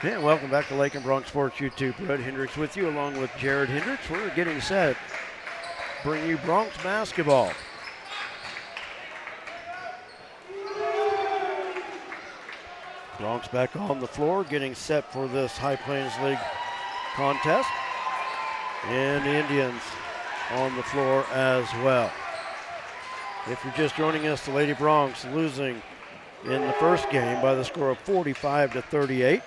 And welcome back to Lakin Bronx Sports YouTube. Brett Hendricks with you along with Jared Hendricks. We're getting set to bring you Bronx basketball. Bronx back on the floor, getting set for this High Plains League contest. And the Indians on the floor as well. If you're just joining us, the Lady Bronx losing in the first game by the score of 45-38.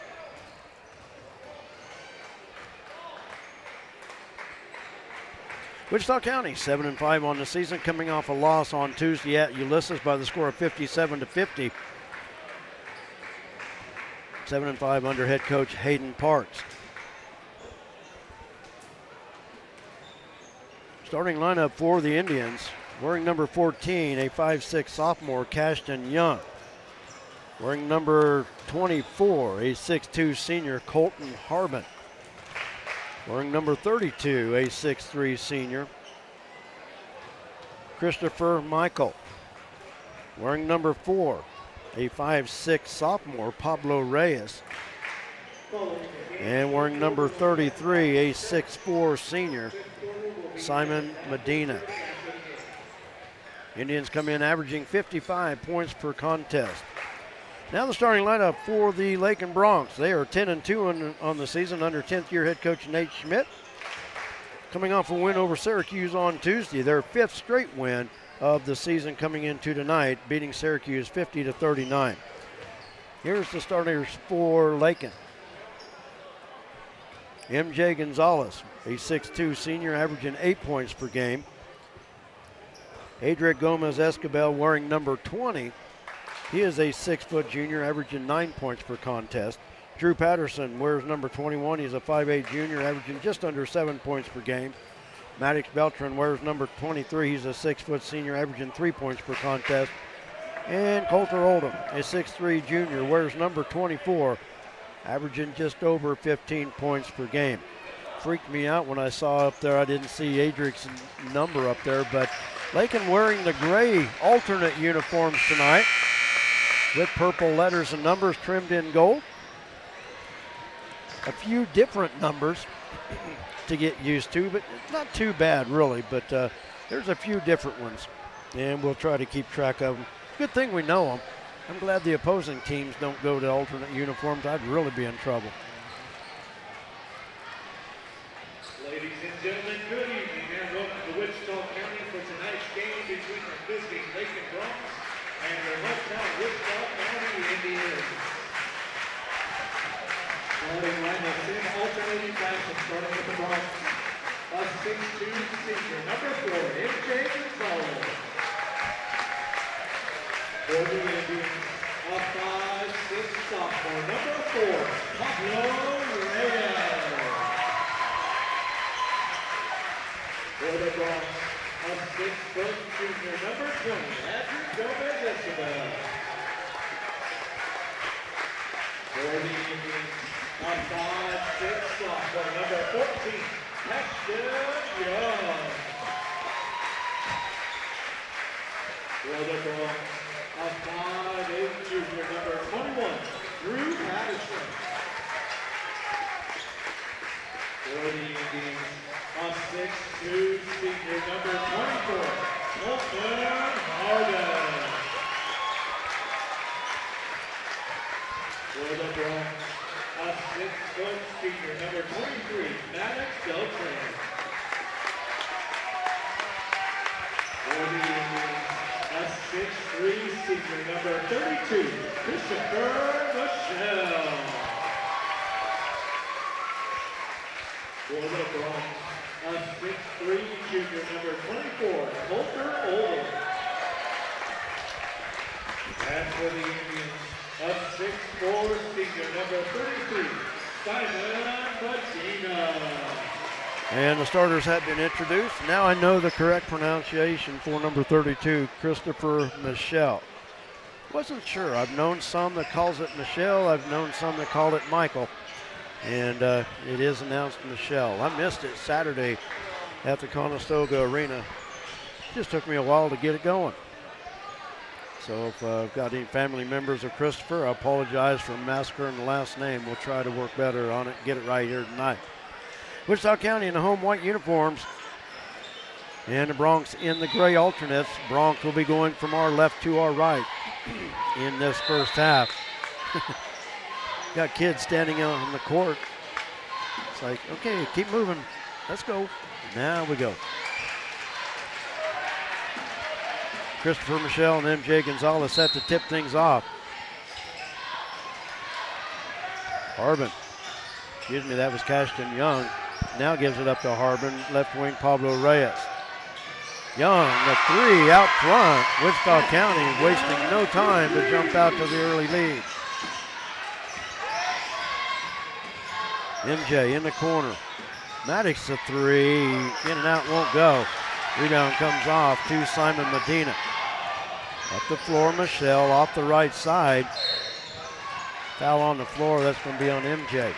Wichita County 7-5 on the season, coming off a loss on Tuesday at Ulysses by the score of 57-50. 7-5 under head coach Hayden Parks. Starting lineup for the Indians, wearing number 14, a 5'6" sophomore, Cashton Young. Wearing number 24, a 6'2" senior, Colton Harbin. Wearing number 32, a 6'3" senior, Christopher Michael. Wearing number 4, a 5'6" sophomore, Pablo Reyes. And wearing number 33, a 6'4" senior, Simon Medina. Indians come in averaging 55 points per contest. Now the starting lineup for the Lakin Bronx. They are 10-2 on the season under 10th year head coach Nate Schmidt. Coming off a win over Syracuse on Tuesday, their 5th straight win of the season coming into tonight, beating Syracuse 50-39. Here's the starters for Lakin. MJ Gonzalez, a 6'2" senior, averaging 8 points per game. Adric Gomez Escabel wearing number 20. He is a 6' junior, averaging 9 points per contest. Drew Patterson wears number 21. He's a 5'8" junior, averaging just under 7 points per game. Maddox Beltran wears number 23. He's a 6' senior, averaging 3 points per contest. And Coulter Oldham, a 6'3" junior, wears number 24, averaging just over 15 points per game. Freaked me out when I saw up there, I didn't see Adric's number up there, but Lakin wearing the gray alternate uniforms tonight with purple letters and numbers trimmed in gold. A few different numbers to get used to, but not too bad really, but there's a few different ones, and we'll try to keep track of them. Good thing we know them. I'm glad the opposing teams don't go to alternate uniforms. I'd really be in trouble. Ladies and gentlemen, good evening and welcome to Wichita County for tonight's game between the visiting Lakin Bronx and the hometown Wichita County Indians. Starting lineup in alternating fashion, starting with the Bronx. A 6'2" senior, number 4, MJ Gonzalez. For the Indians, a 5'6" sophomore, number 4, Pablo Reyes. For the Bronx, a 6' junior, number 20, Adric Gomez Escabel. For the Indians, a 5'6" sophomore, number 14, Cashton Young. For the Bronx, a 5'8" junior, number 21, Drew Patterson. For the Indians, a 6'2" senior, number 24, Colton Harbin. For the Bronx, a 6' senior, number 23, Maddox Beltran. For the Indians, a 6'3" senior, number 32, Christopher Michelle. For the Bronx, a 6'3" junior, number 24, Coulter Oldham. And for the Indians, a 6'4" senior, number 33, Simon Medina. And the starters have been introduced. Now I know the correct pronunciation for number 32, Christopher Michelle. Wasn't sure. I've known some that calls it Michelle. I've known some that call it Michael. And it is announced Michelle. I missed it Saturday at the Conestoga Arena. Just took me a while to get it going. So if I've got any family members of Christopher, I apologize for massacring the last name. We'll try to work better on it and get it right here tonight. Wichita County in the home white uniforms and the Bronx in the gray alternates. Bronx will be going from our left to our right in this first half. Got kids standing out on the court. It's like, okay, keep moving. Let's go. Now we go. Christopher Michelle and MJ Gonzalez set to tip things off. Harbin, excuse me, that was Cashton Young. Now gives it up to Harbin, left wing Pablo Reyes. Young, the three out front. Wichita County wasting no time to jump out to the early lead. MJ in the corner. Maddox the three, in and out, won't go. Rebound comes off to Simon Medina. Up the floor, Michelle off the right side. Foul on the floor, that's going to be on MJ.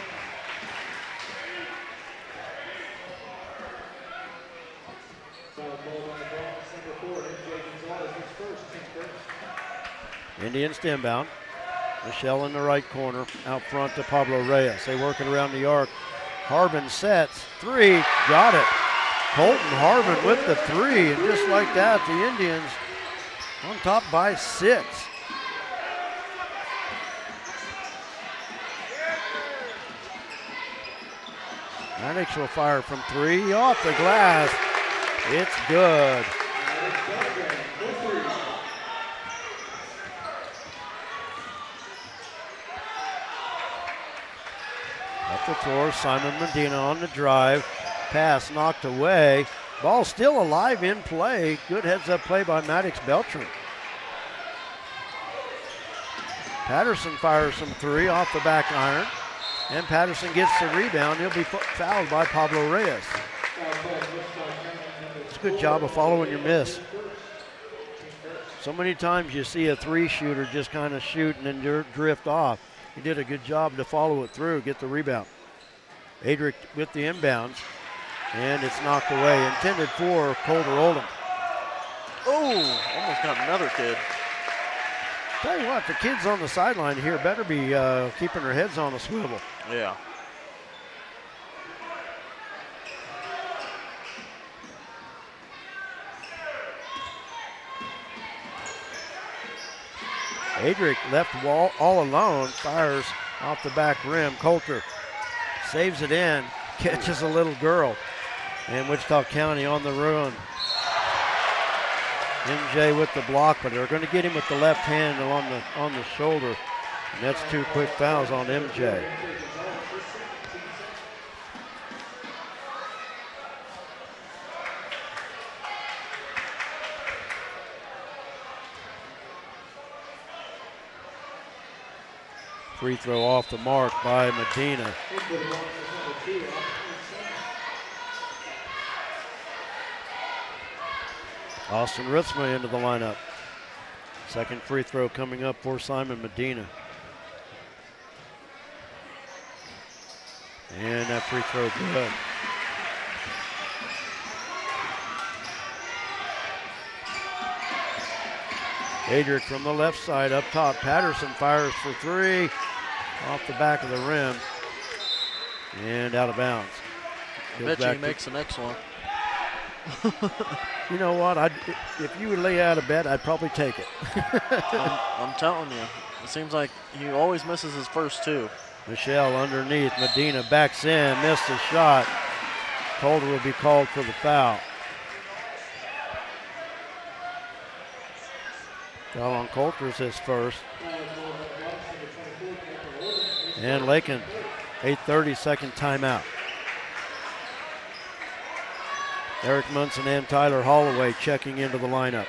Indians to inbound. Michelle in the right corner, out front to Pablo Reyes. They work it around the arc. Harbin sets, three, got it. Colton Harbin with the three, and just like that, the Indians on top by 6. Maddox will fire from 3, off the glass. It's good. Up the floor, Simon Medina on the drive. Pass knocked away. Ball still alive in play. Good heads-up play by Maddox Beltran. Patterson fires from 3 off the back iron. And Patterson gets the rebound. He'll be fouled by Pablo Reyes. It's a good job of following your miss. So many times you see a 3-shooter just kind of shoot and then drift off. He did a good job to follow it through, get the rebound. Adric with the inbounds, and it's knocked away. Intended for Colter Oldham. Oh, almost got another kid. Tell you what, the kids on the sideline here better be keeping their heads on a swivel. Yeah. Adric left wall all alone, fires off the back rim. Coulter saves it in, catches a little girl. And Wichita County on the run. MJ with the block, but they're going to get him with the left hand on the shoulder. And that's 2 quick fouls on MJ. Free throw off the mark by Medina. Austin Ritzma into the lineup. Second free throw coming up for Simon Medina. And that free throw good. Adric from the left side up top. Patterson fires for 3 off the back of the rim and out of bounds. I bet you he makes the next one. You know what? If you would lay out a bet, I'd probably take it. I'm telling you, it seems like he always misses his first 2. Michelle underneath. Medina backs in, missed the shot. Calder will be called for the foul. Foul on Coulter is his first. And Lakin, 8:30 second timeout. Eric Munson and Tyler Holloway checking into the lineup.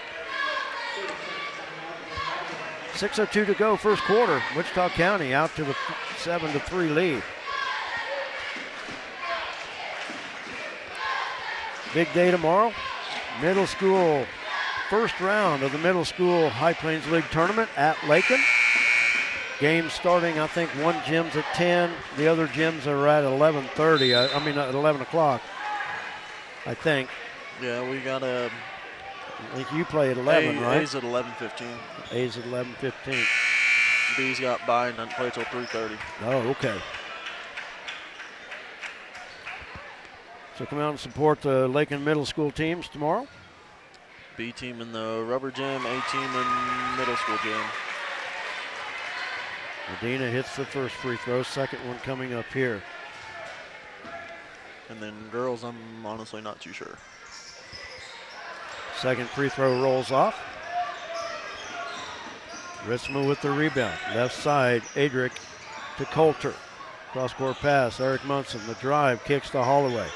6:02 to go, first quarter. Wichita County out to the 7-3 lead. Big day tomorrow. Middle school, first round of the Middle School High Plains League Tournament at Lakin. Games starting, I think one gym's at 10. The other gyms are at 11:30. At 11 o'clock, I think. Yeah, we got a I think you play at 11, right? A's at 11:15. A's at 11:15. B's got by and doesn't play till 3:30. Oh, okay. So come out and support the Lakin Middle School teams tomorrow. B team in the rubber gym, A team in middle school gym. Medina hits the first free throw, second one coming up here. And then girls, I'm honestly not too sure. Second free throw rolls off. Ritzma with the rebound. Left side, Adric to Coulter. Cross-court pass, Eric Munson. The drive, kicks to Holloway.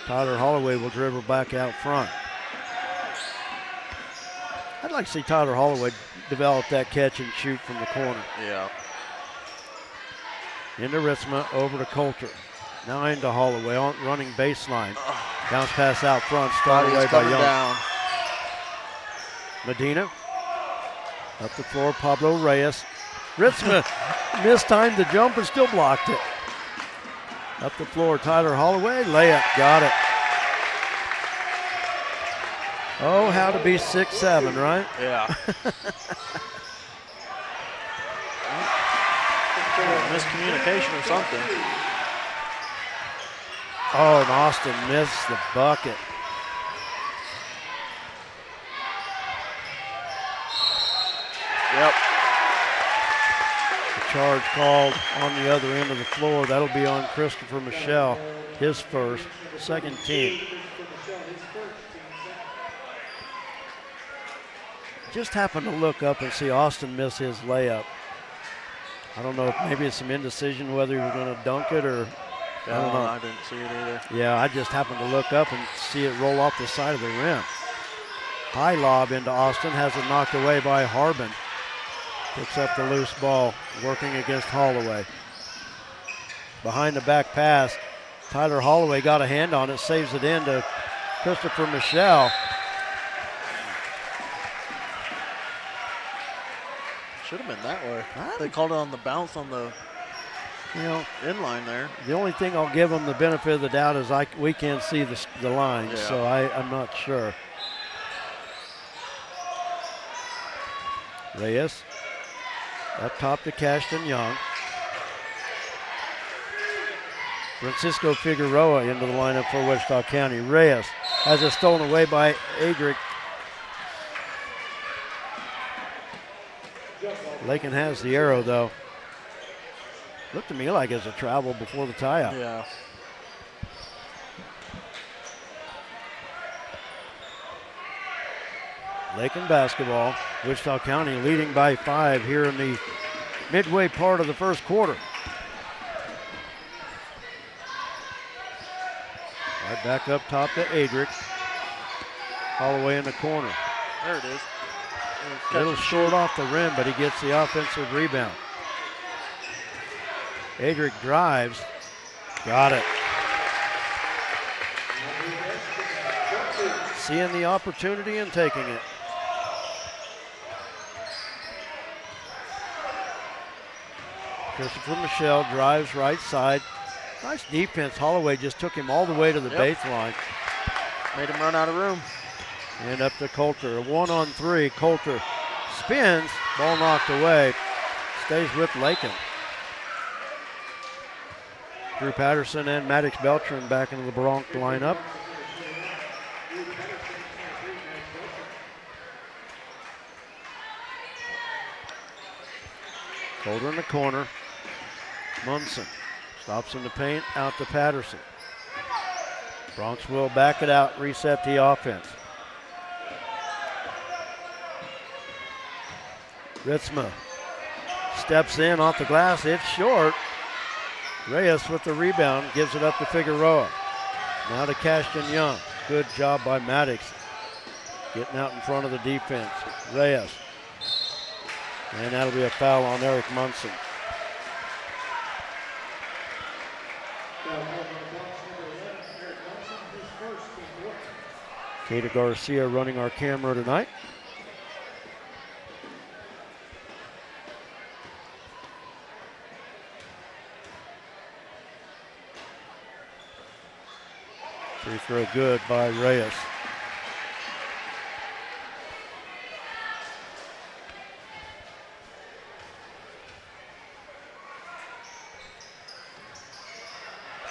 Tyler Holloway will dribble back out front. I'd like to see Tyler Holloway develop that catch and shoot from the corner. Yeah. Into Ritzma, over to Coulter. Now into Holloway, on running baseline. Bounce pass out front, started away by Young. Down. Medina. Up the floor, Pablo Reyes. Ritzma mistimed the jump and still blocked it. Up the floor, Tyler Holloway, layup, got it. Oh, how to be 6'7", right? Yeah. Miscommunication or something. Oh, and Austin missed the bucket. Yep. The charge called on the other end of the floor. That'll be on Christopher Michelle, his first, second team. Just happened to look up and see Austin miss his layup. I don't know if maybe it's some indecision whether he was going to dunk it or I don't know. I didn't see it either. Yeah, I just happened to look up and see it roll off the side of the rim. High lob into Austin, has it knocked away by Harbin. Picks up the loose ball, working against Holloway. Behind the back pass, Tyler Holloway got a hand on it, saves it in to Christopher Michelle. Should have been that way. They called it on the bounce on the inline there. The only thing I'll give them the benefit of the doubt is we can't see the line, Yeah. so I'm not sure. Reyes up top to Cashton Young. Francisco Figueroa into the lineup for Wichita County. Reyes has it stolen away by Adric. Lakin has the arrow, though. Looked to me like it's a travel before the tie-up. Yeah. Lakin basketball. Wichita County leading by 5 here in the midway part of the first quarter. Right back up top to Adric. Holloway in the corner. There it is. A little short off the rim, but he gets the offensive rebound. Adric drives. Got it. Seeing the opportunity and taking it. Christopher Michelle drives right side. Nice defense. Holloway just took him all the way to the baseline. Made him run out of room. And up to Coulter. A 1-on-3. Coulter spins. Ball knocked away. Stays with Lakin. Drew Patterson and Maddox Beltran back into the Bronx lineup. Coulter in the corner. Munson stops in the paint, out to Patterson. Bronx will back it out, reset the offense. Ritzma steps in off the glass, it's short. Reyes with the rebound, gives it up to Figueroa. Now to Cashton Young. Good job by Maddox. Getting out in front of the defense. Reyes. And that'll be a foul on Eric Munson. Kata Garcia running our camera tonight. Free throw good by Reyes.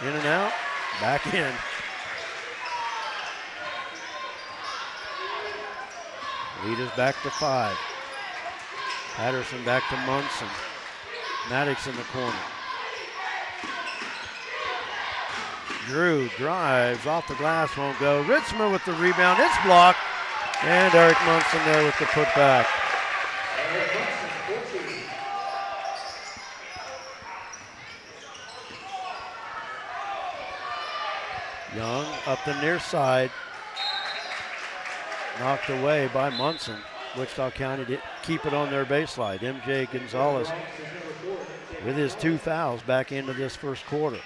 In and out, back in. Lead is back to 5. Patterson back to Munson. Maddox in the corner. Drew drives off the glass, won't go. Ritzmer with the rebound, it's blocked. And Eric Munson there with the putback. Young up the near side. Knocked away by Munson. Wichita County did keep it on their baseline. MJ Gonzalez with his 2 fouls back into this first quarter.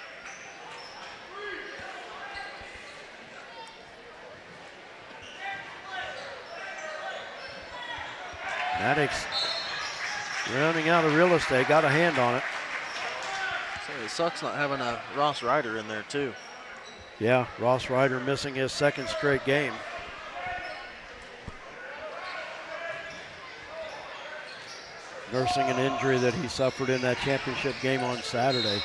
Maddox running out of real estate, got a hand on it. So it sucks not having a Ross Ryder in there too. Yeah, Ross Ryder missing his 2nd straight game. Nursing an injury that he suffered in that championship game on Saturday.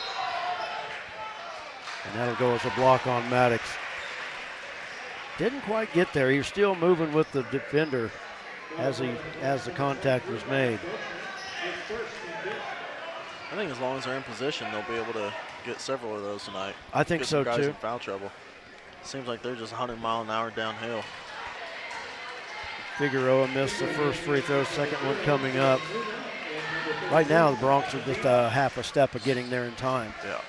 And that'll go as a block on Maddox. Didn't quite get there. He was still moving with the defender as the contact was made. I think as long as they're in position, they'll be able to get several of those tonight. I think so guys too. In foul trouble. Seems like they're just 100 mile an hour downhill. Figueroa missed the first free throw, second one coming up. Right now, the Bronx are just a half a step of getting there in time. Yeah.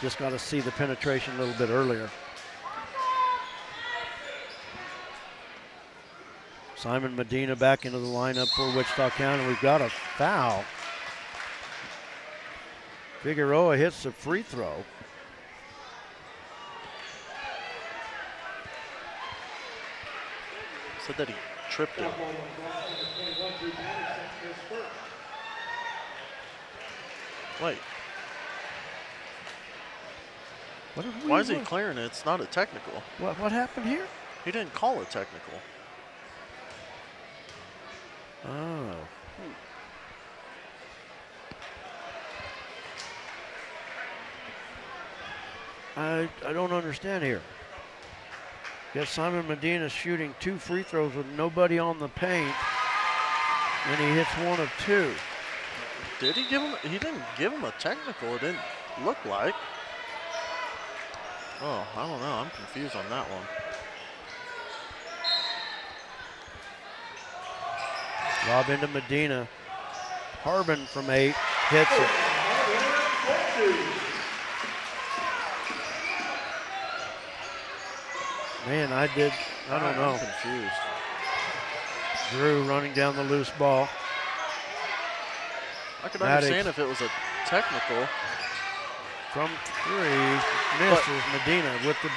Just got to see the penetration a little bit earlier. Simon Medina back into the lineup for Wichita County. We've got a foul. Figueroa hits the free throw. Said that he tripped him. Wait. Why is he clearing it? It's not a technical. What happened here? He didn't call it technical. Oh. I don't understand here. Guess Simon Medina's shooting 2 free throws with nobody on the paint, and he hits 1 of 2. Did he give him? He didn't give him a technical. It didn't look like. Oh, I don't know. I'm confused on that one. Lob into Medina. Harbin from 8 hits it. Man, I don't know. I'm confused. Drew running down the loose ball. I could Maddox understand if it was a technical. From 3, misses Medina with the.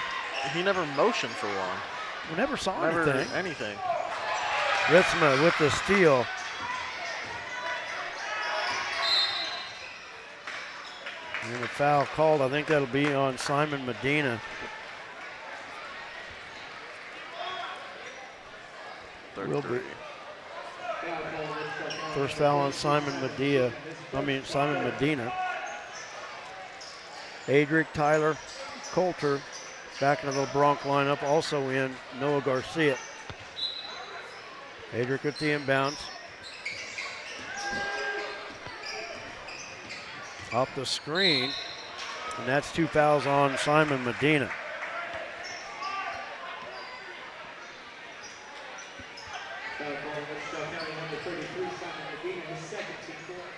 He never motioned for one. We never saw anything. Ritzma with the steal. And the foul called. I think that'll be on Simon Medina. Will be. First foul on Simon Medina. Adric, Tyler, Coulter back into the Bronx lineup. Also in Noah Garcia. Adric with the inbounds. Off the screen. And that's 2 fouls on Simon Medina.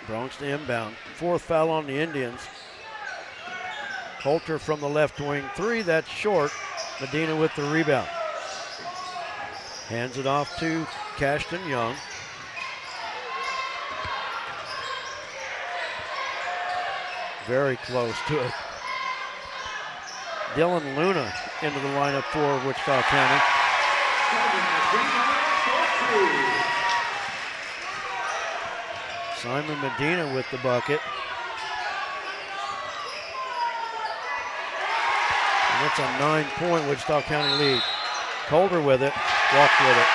Bronx to inbound. 4th foul on the Indians. Coulter from the left wing 3, that's short. Medina with the rebound. Hands it off to Cashton Young. Very close to it. Dylan Luna into the lineup for Wichita County. Simon Medina with the bucket. And it's a 9-point Wichita County lead. Coulter with it, walked with it.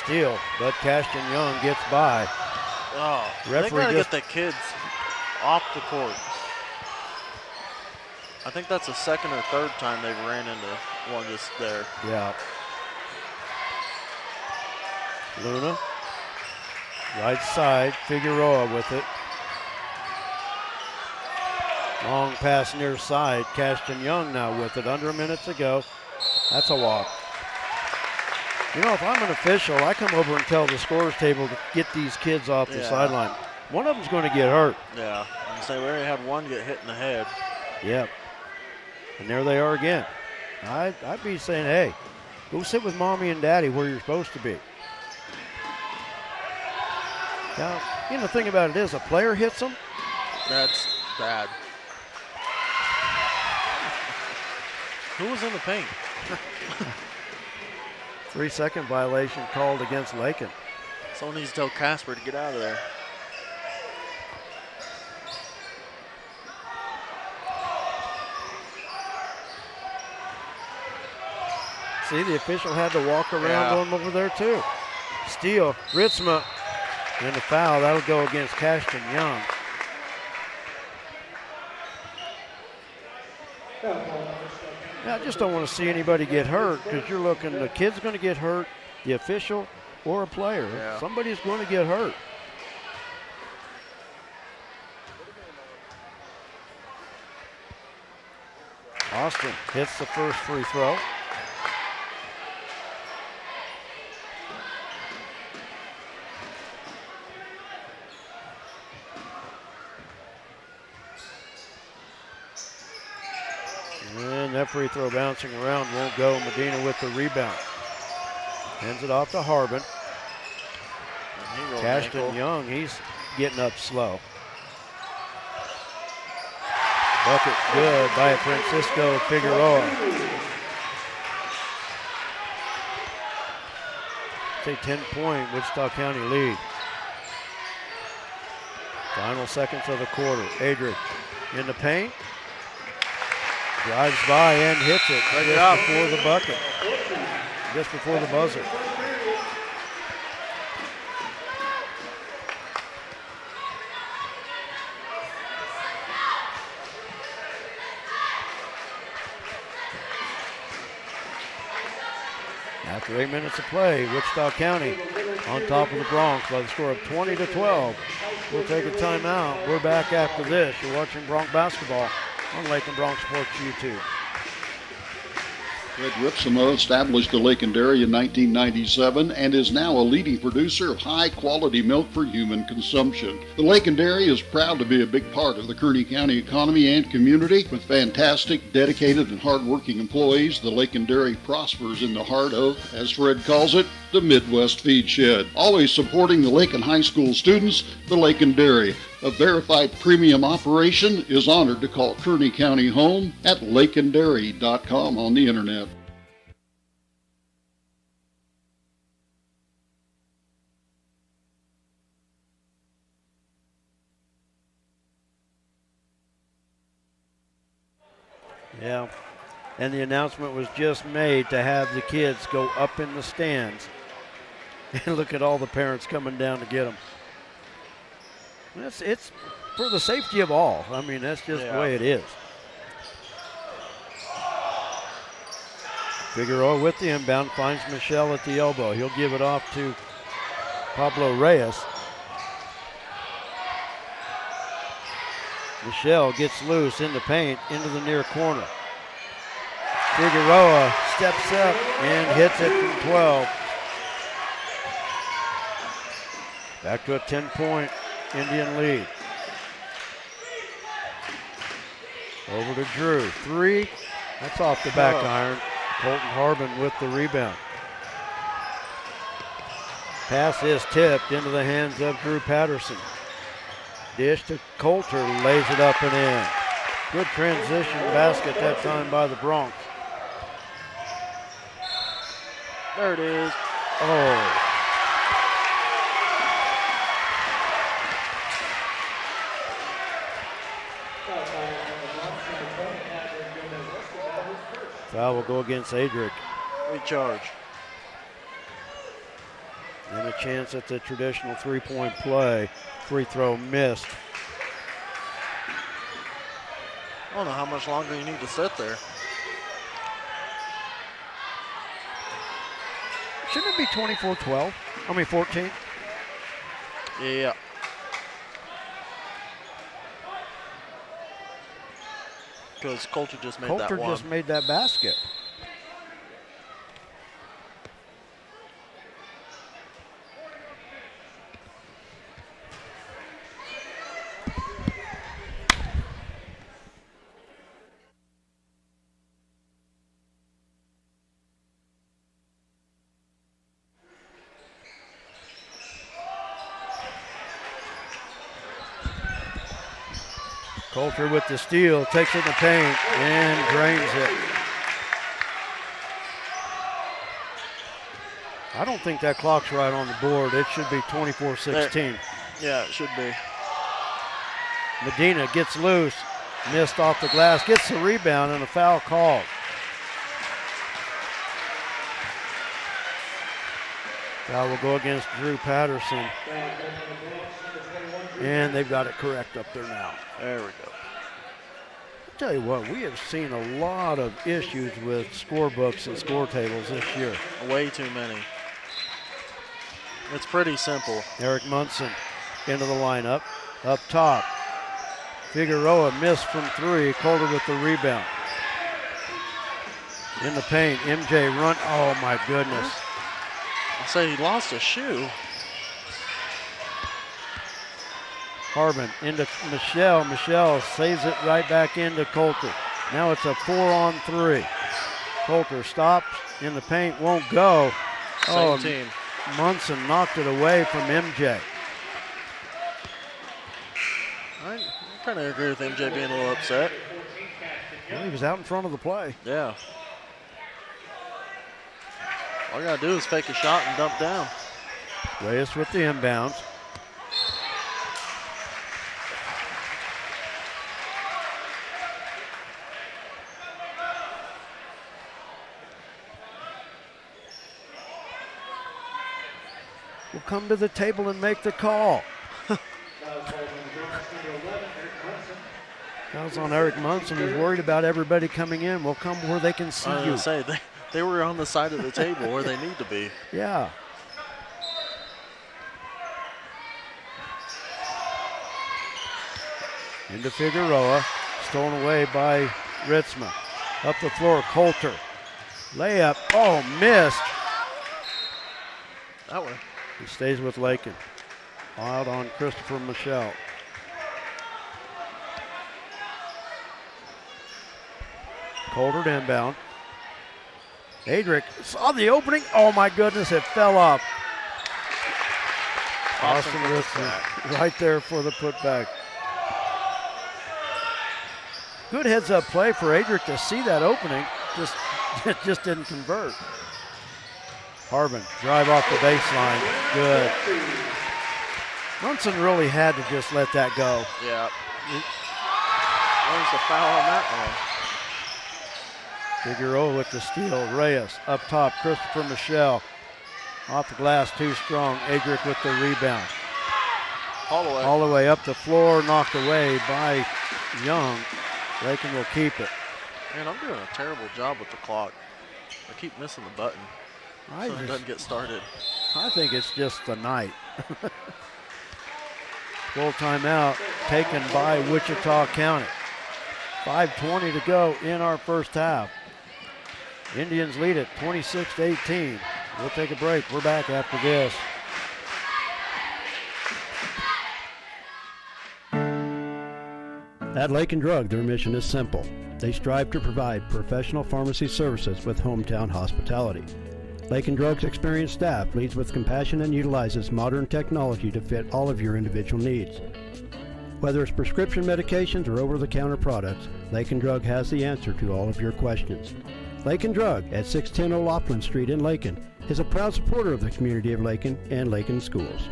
steal, but Cashton Young gets by. Oh, they Referee gotta just- get the kids off the court. I think that's the second or third time they've ran into one just there. Yeah. Luna. Right side, Figueroa with it. Long pass near side. Cashton Young now with it. Under a minute to go. That's a walk. You know, if I'm an official, I come over and tell the scorers table to get these kids off the sideline. One of them's going to get hurt. Yeah, and say we already had one get hit in the head. Yep. And there they are again. I'd be saying, hey, go sit with mommy and daddy where you're supposed to be. Now, you know, the thing about it is, a player hits them. That's bad. Who was in the paint? 3-second violation called against Lakin. Someone needs to tell Casper to get out of there. See, the official had to walk around him over there too. Steal, Ritzma, and the foul. That'll go against Cashton Young. Now, I just don't want to see anybody get hurt because you're looking, the kid's going to get hurt, the official, or a player. Yeah. Somebody's going to get hurt. Austin hits the first free throw. And that free throw bouncing around won't go. Medina with the rebound. Hands it off to Harbin. Cashton Young, he's getting up slow. Bucket good by Francisco Figueroa. It's a 10-point Wichita County lead. Final seconds of the quarter. Adric in the paint. Drives by and hits it just before the bucket. Just before the buzzer. After 8 minutes of play, Wichita County on top of the Bronx by the score of 20-12. We'll take a timeout. We're back after this. You're watching Bronx basketball on Lakin Bronx Sports YouTube. Fred Ripsimo established the Lakin Dairy in 1997 and is now a leading producer of high-quality milk for human consumption. The Lakin Dairy is proud to be a big part of the Kearney County economy and community. With fantastic, dedicated, and hard-working employees, the Lakin Dairy prospers in the heart of, as Fred calls it, the Midwest Feed Shed. Always supporting the Lakin High School students, the Lakin Dairy, a verified premium operation, is honored to call Kearney County home at lakindairy.com on the internet. Yeah, and the announcement was just made to have the kids go up in the stands and look at all the parents coming down to get them. It's for the safety of all. I mean, that's just the way it is. Figueroa with the inbound, finds Michelle at the elbow. He'll give it off to Pablo Reyes. Michelle gets loose in the paint, into the near corner. Figueroa steps up and hits it from 12. Back to a 10-point Indian lead. Over to Drew. Three. That's off the back iron. Colton Harbin with the rebound. Pass is tipped into the hands of Drew Patterson. Dish to Coulter, lays it up and in. Good transition basket that time by the Bronx. There it is. Oh. Foul will go against Adric. We charge. chance at the traditional three-point play. Free throw missed. I don't know how much longer you need to sit there. Shouldn't it be 24-12? 14? Yeah. Because Coulter just made that one. Coulter just made that basket. Coulter with the steal, takes it in the paint, and drains it. I don't think that clock's right on the board. It should be 24-16. Yeah, it should be. Medina gets loose, missed off the glass, gets the rebound, and a foul called. Foul will go against Drew Patterson. And they've got it correct up there now. There we go. I'll tell you what, we have seen a lot of issues with scorebooks and score tables this year. Way too many. It's pretty simple. Eric Munson into the lineup. Up top. Figueroa missed from three. Coulter with the rebound. In the paint, MJ run. Oh my goodness. I say he lost a shoe. Harbin into Michelle. Michelle saves it right back into Coulter. Now it's a 4-on-3. Coulter stops in the paint, won't go. Same team. Munson knocked it away from MJ. I kind of agree with MJ being a little upset. Well, he was out in front of the play. Yeah. All you got to do is fake a shot and dump down. Reyes with the inbounds. Will come to the table and make the call. Foul's on Eric Munson. He's worried about everybody coming in. Will come where they can see I was you. going to say, they were on the side of the table where they need to be. Yeah. Into Figueroa. Stolen away by Ritzma. Up the floor, Coulter. Layup. Oh, missed. That way. He stays with Lakin. Out on Christopher Michelle. Coulter to inbound. Adric saw the opening. Oh my goodness, it fell off. Austin Ritzman right there for the putback. Good heads up play for Adric to see that opening. It just didn't convert. Harbin, drive off the baseline. Good. Munson really had to just let that go. Yeah. There's a foul on that one. Figueroa with the steal. Reyes up top. Christopher Michelle. Off the glass, too strong. Adric with the rebound. Holloway. Holloway up the floor, knocked away by Young. Lakin will keep it. Man, I'm doing a terrible job with the clock. I keep missing the button. So it doesn't get started. I think it's just the night. Full timeout taken by Wichita County. 5:20 to go in our first half. Indians lead it 26-18. We'll take a break. We're back after this. At Lakin Drug, their mission is simple. They strive to provide professional pharmacy services with hometown hospitality. Lakin Drug's experienced staff leads with compassion and utilizes modern technology to fit all of your individual needs. Whether it's prescription medications or over-the-counter products, Lakin Drug has the answer to all of your questions. Lakin Drug at 610 O'Loughlin Street in Lakin is a proud supporter of the community of Lakin and Lakin schools.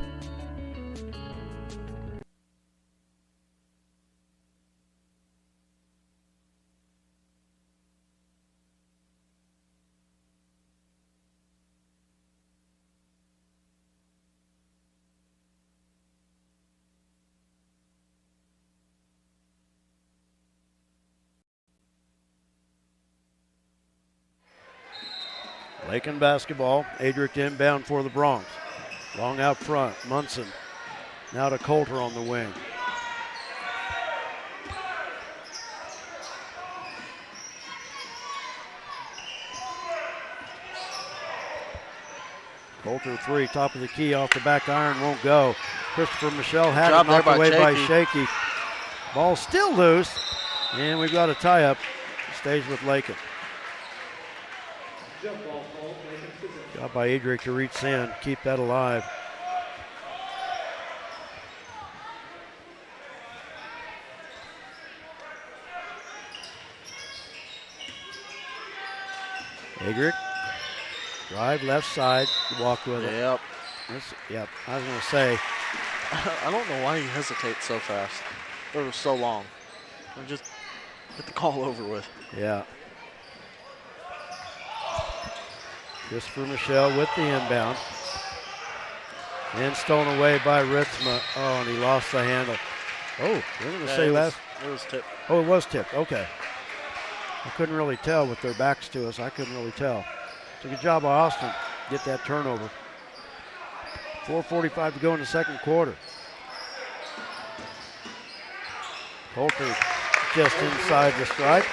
Lakin basketball. Adric inbound for the Bronx. Long out front. Munson. Now to Coulter on the wing. Coulter three, top of the key, off the back iron, won't go. Christopher Michelle had it knocked away by Shaky. Ball still loose, and we've got a tie-up. Stays with Lakin. Job by Adric to reach in, keep that alive. Adric, drive left side, walk with it. Yep. Yep, I was going to say. I don't know why he hesitates so fast or so long. And just get the call over with. Yeah. Christopher Michelle with the inbound. And stolen away by Ritzma. Oh, and he lost the handle. Oh, we're going to say last. It was tipped. Oh, it was tipped. Okay. I couldn't really tell with their backs to us. I couldn't really tell. So good job by Austin. Get that turnover. 4:45 to go in the second quarter. Coulter just inside the stripe.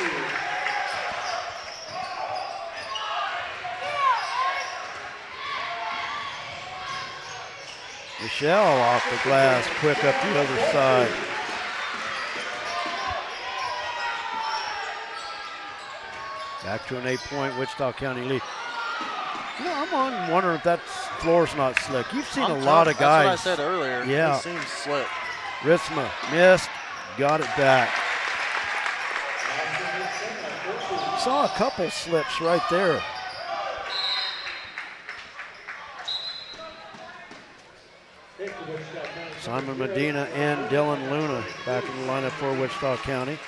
Michelle off the glass, quick up the other side. Back to an 8-point Wichita County lead. You know, I'm wondering if that floor's not slick. You've seen a lot of guys. That's what I said earlier. Yeah. It seems slick. Ritzma missed, got it back. Saw a couple slips right there. Simon Medina and Dylan Luna back in the lineup for Wichita County.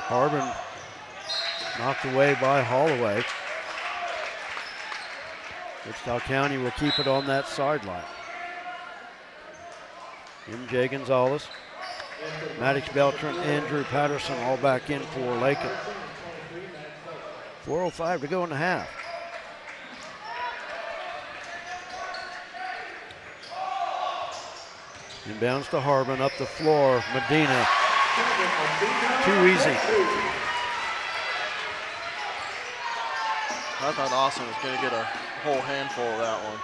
Harbin knocked away by Holloway. Wichita County will keep it on that sideline. MJ Gonzalez, Maddox Beltran, and Drew Patterson all back in for Lakin. 4:05 to go in the half. Inbounds to Harbin, up the floor, Medina. Too easy. I thought Austin was going to get a whole handful of that one.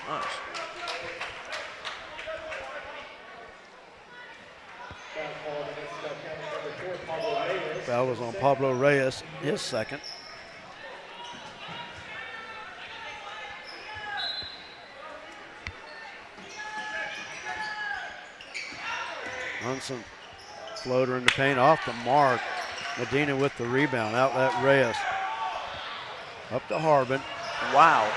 Nice. Foul was on Pablo Reyes, his second. Munson, floater in the paint, off the mark. Medina with the rebound, outlet Reyes. Up to Harbin. Wow.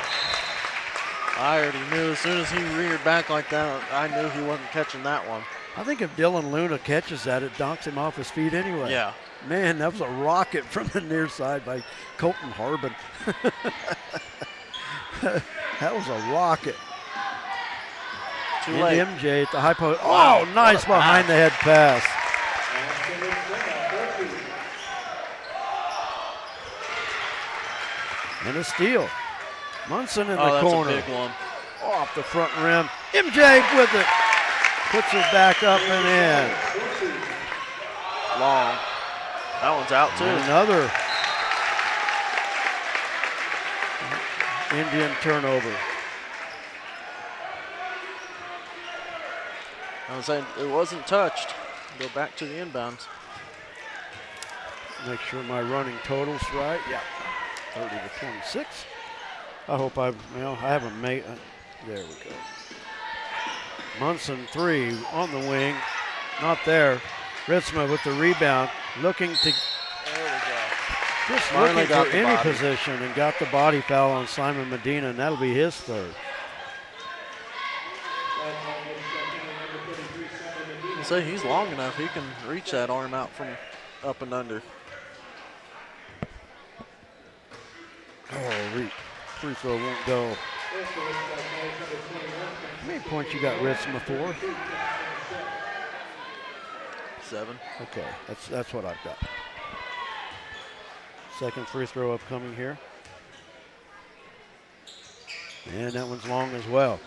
I already knew as soon as he reared back like that, I knew he wasn't catching that one. I think if Dylan Luna catches that, it knocks him off his feet anyway. Yeah. Man, that was a rocket from the near side by Colton Harbin. That was a rocket. Too And late. MJ at the high post. Oh, nice behind the head pass. And a steal. Munson in the corner. That's a big one. Off the front rim. MJ with it. Puts it back up and in. Long. That one's out too. And another Indian turnover. I was saying it wasn't touched. Go back to the inbounds. Make sure my running total's right. Yeah, 30 to 26. I hope I haven't made. There we go. Munson three on the wing, not there. Ritzma with the rebound, looking to. There we go. Just Finally looking got for the any body. position and got the body foul on Simon Medina, and that'll be his third. So he's long enough, he can reach that arm out from up and under. Oh, free throw won't go. many points you got Ritzma for? 7. Okay, that's what I've got. Second free throw upcoming here. And that one's long as well.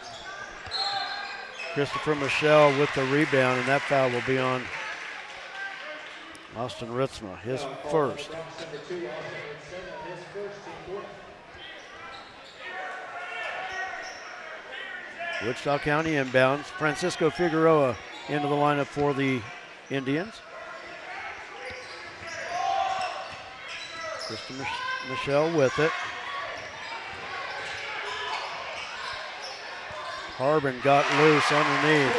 Christopher Michelle with the rebound, and that foul will be on Austin Ritzma, his first. Wichita County inbounds. Francisco Figueroa into the lineup for the Indians. Krista Michelle with it. Harbin got loose underneath.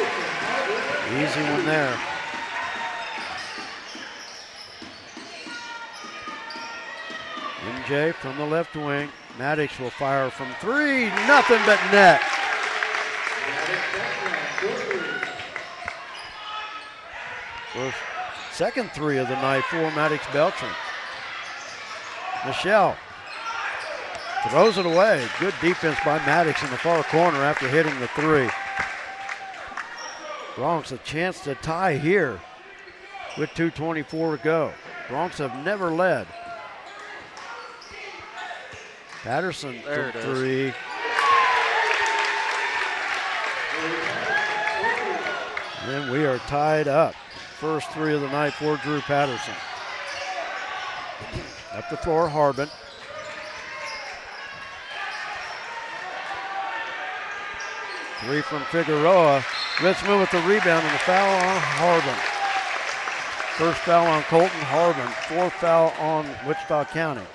Easy one there. MJ from the left wing. Maddox will fire from 3. Nothing but net. First, second 3 of the night for Maddox Beltran. Michelle throws it away. Good defense by Maddox in the far corner after hitting the 3. Bronx a chance to tie here with 2:24 to go. Bronx have never led. Patterson There from it is. 3. And we are tied up. First 3 of the night for Drew Patterson. Up the floor, Harbin. Three from Figueroa. Ritzma with the rebound and the foul on Harbin. First foul on Colton Harbin. Fourth foul on Wichita County.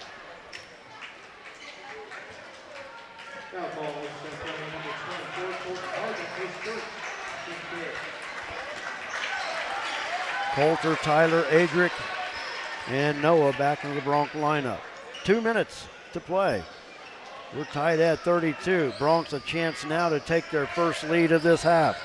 Foul ball, Wichita County, number 24, Colton Harbin, his first. Coulter, Tyler, Adric, and Noah back in the Bronx lineup. 2 minutes to play. We're tied at 32. Bronx a chance now to take their first lead of this half.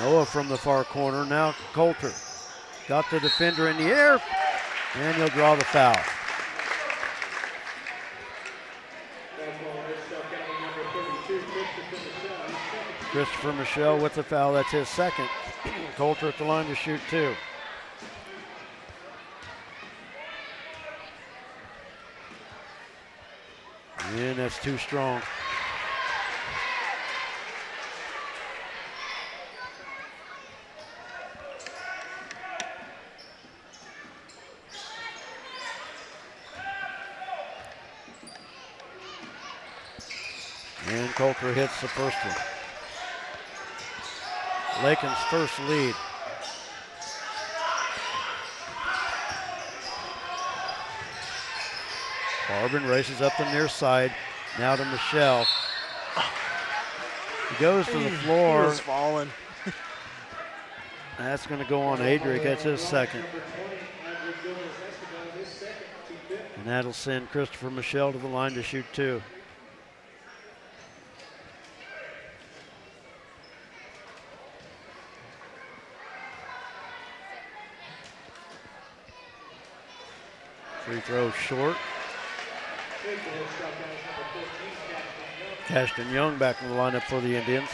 Noah from the far corner. Now Coulter got the defender in the air, and he'll draw the foul. Christopher Michelle with the foul. That's his second. Coulter at the line to shoot 2. And that's too strong. And Coulter hits the first one. Lakin's first lead. Harbin races up the near side. Now to Michelle. He goes to the floor. He was falling. That's going to go on Adric. That's his second. And that'll send Christopher Michelle to the line to shoot 2. Free throw short. Ashton Young back in the lineup for the Indians.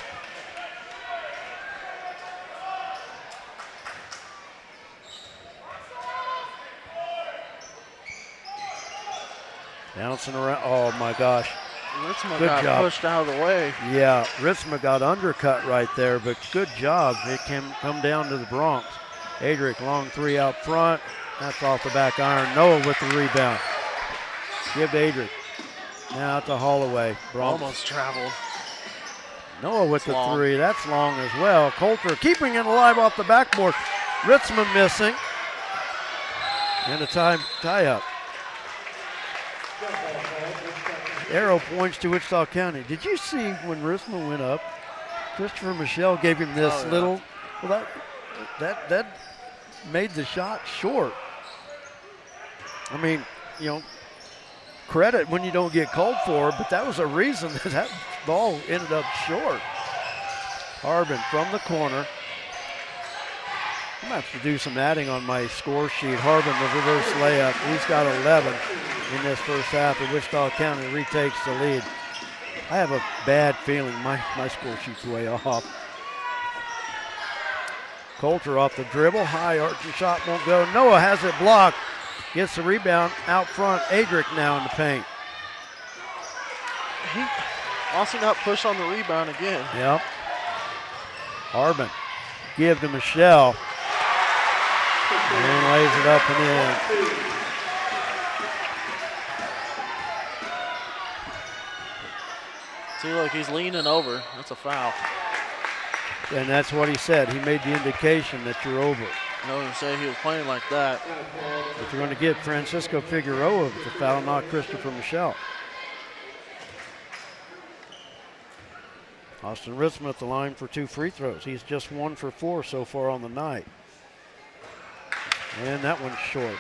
Bouncing around. Oh my gosh. Ritzma Good got job. pushed out of the way. Yeah, Ritzma got undercut right there, but good job. It can come down to the Bronx. Adric, long 3 out front. That's off the back iron. Noah with the rebound. Give to Adric. Now out to Holloway. Bronx. Almost traveled. Noah with the Long. 3. That's long as well. Coulter keeping it alive off the backboard. Ritzma missing. And a tie up. Arrow points to Wichita County. Did you see when Ritzma went up? Christopher Michelle gave him this Oh, yeah. little. Well, that made the shot short. I mean, you know, credit when you don't get called for it, but that was a reason that ball ended up short. Harbin from the corner. I'm going to have to do some adding on my score sheet. Harbin, the reverse layup. He's got 11 in this first half, and Wichita County retakes the lead. I have a bad feeling my score sheet's way off. Coulter off the dribble. High arching shot won't go. Noah has it blocked. Gets the rebound out front. Adric now in the paint. Austin got pushed on the rebound again. Yep. Harbin. Give to Michelle. And lays it up and in. See, look, he's leaning over. That's a foul. And that's what he said. He made the indication that you're over. No one said he was playing like that. If you're going to give Francisco Figueroa the foul, not Christopher Michelle. Austin Ritzman at the line for 2 free throws. He's just 1 for 4 so far on the night. And that one's short.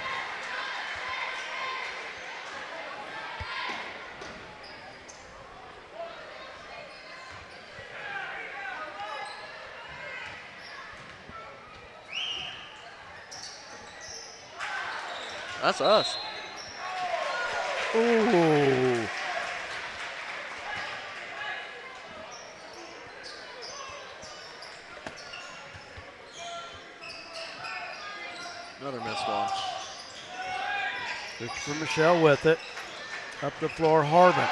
That's us. Ooh. Another missed one. Christopher Michelle with it. Up the floor, Harbin.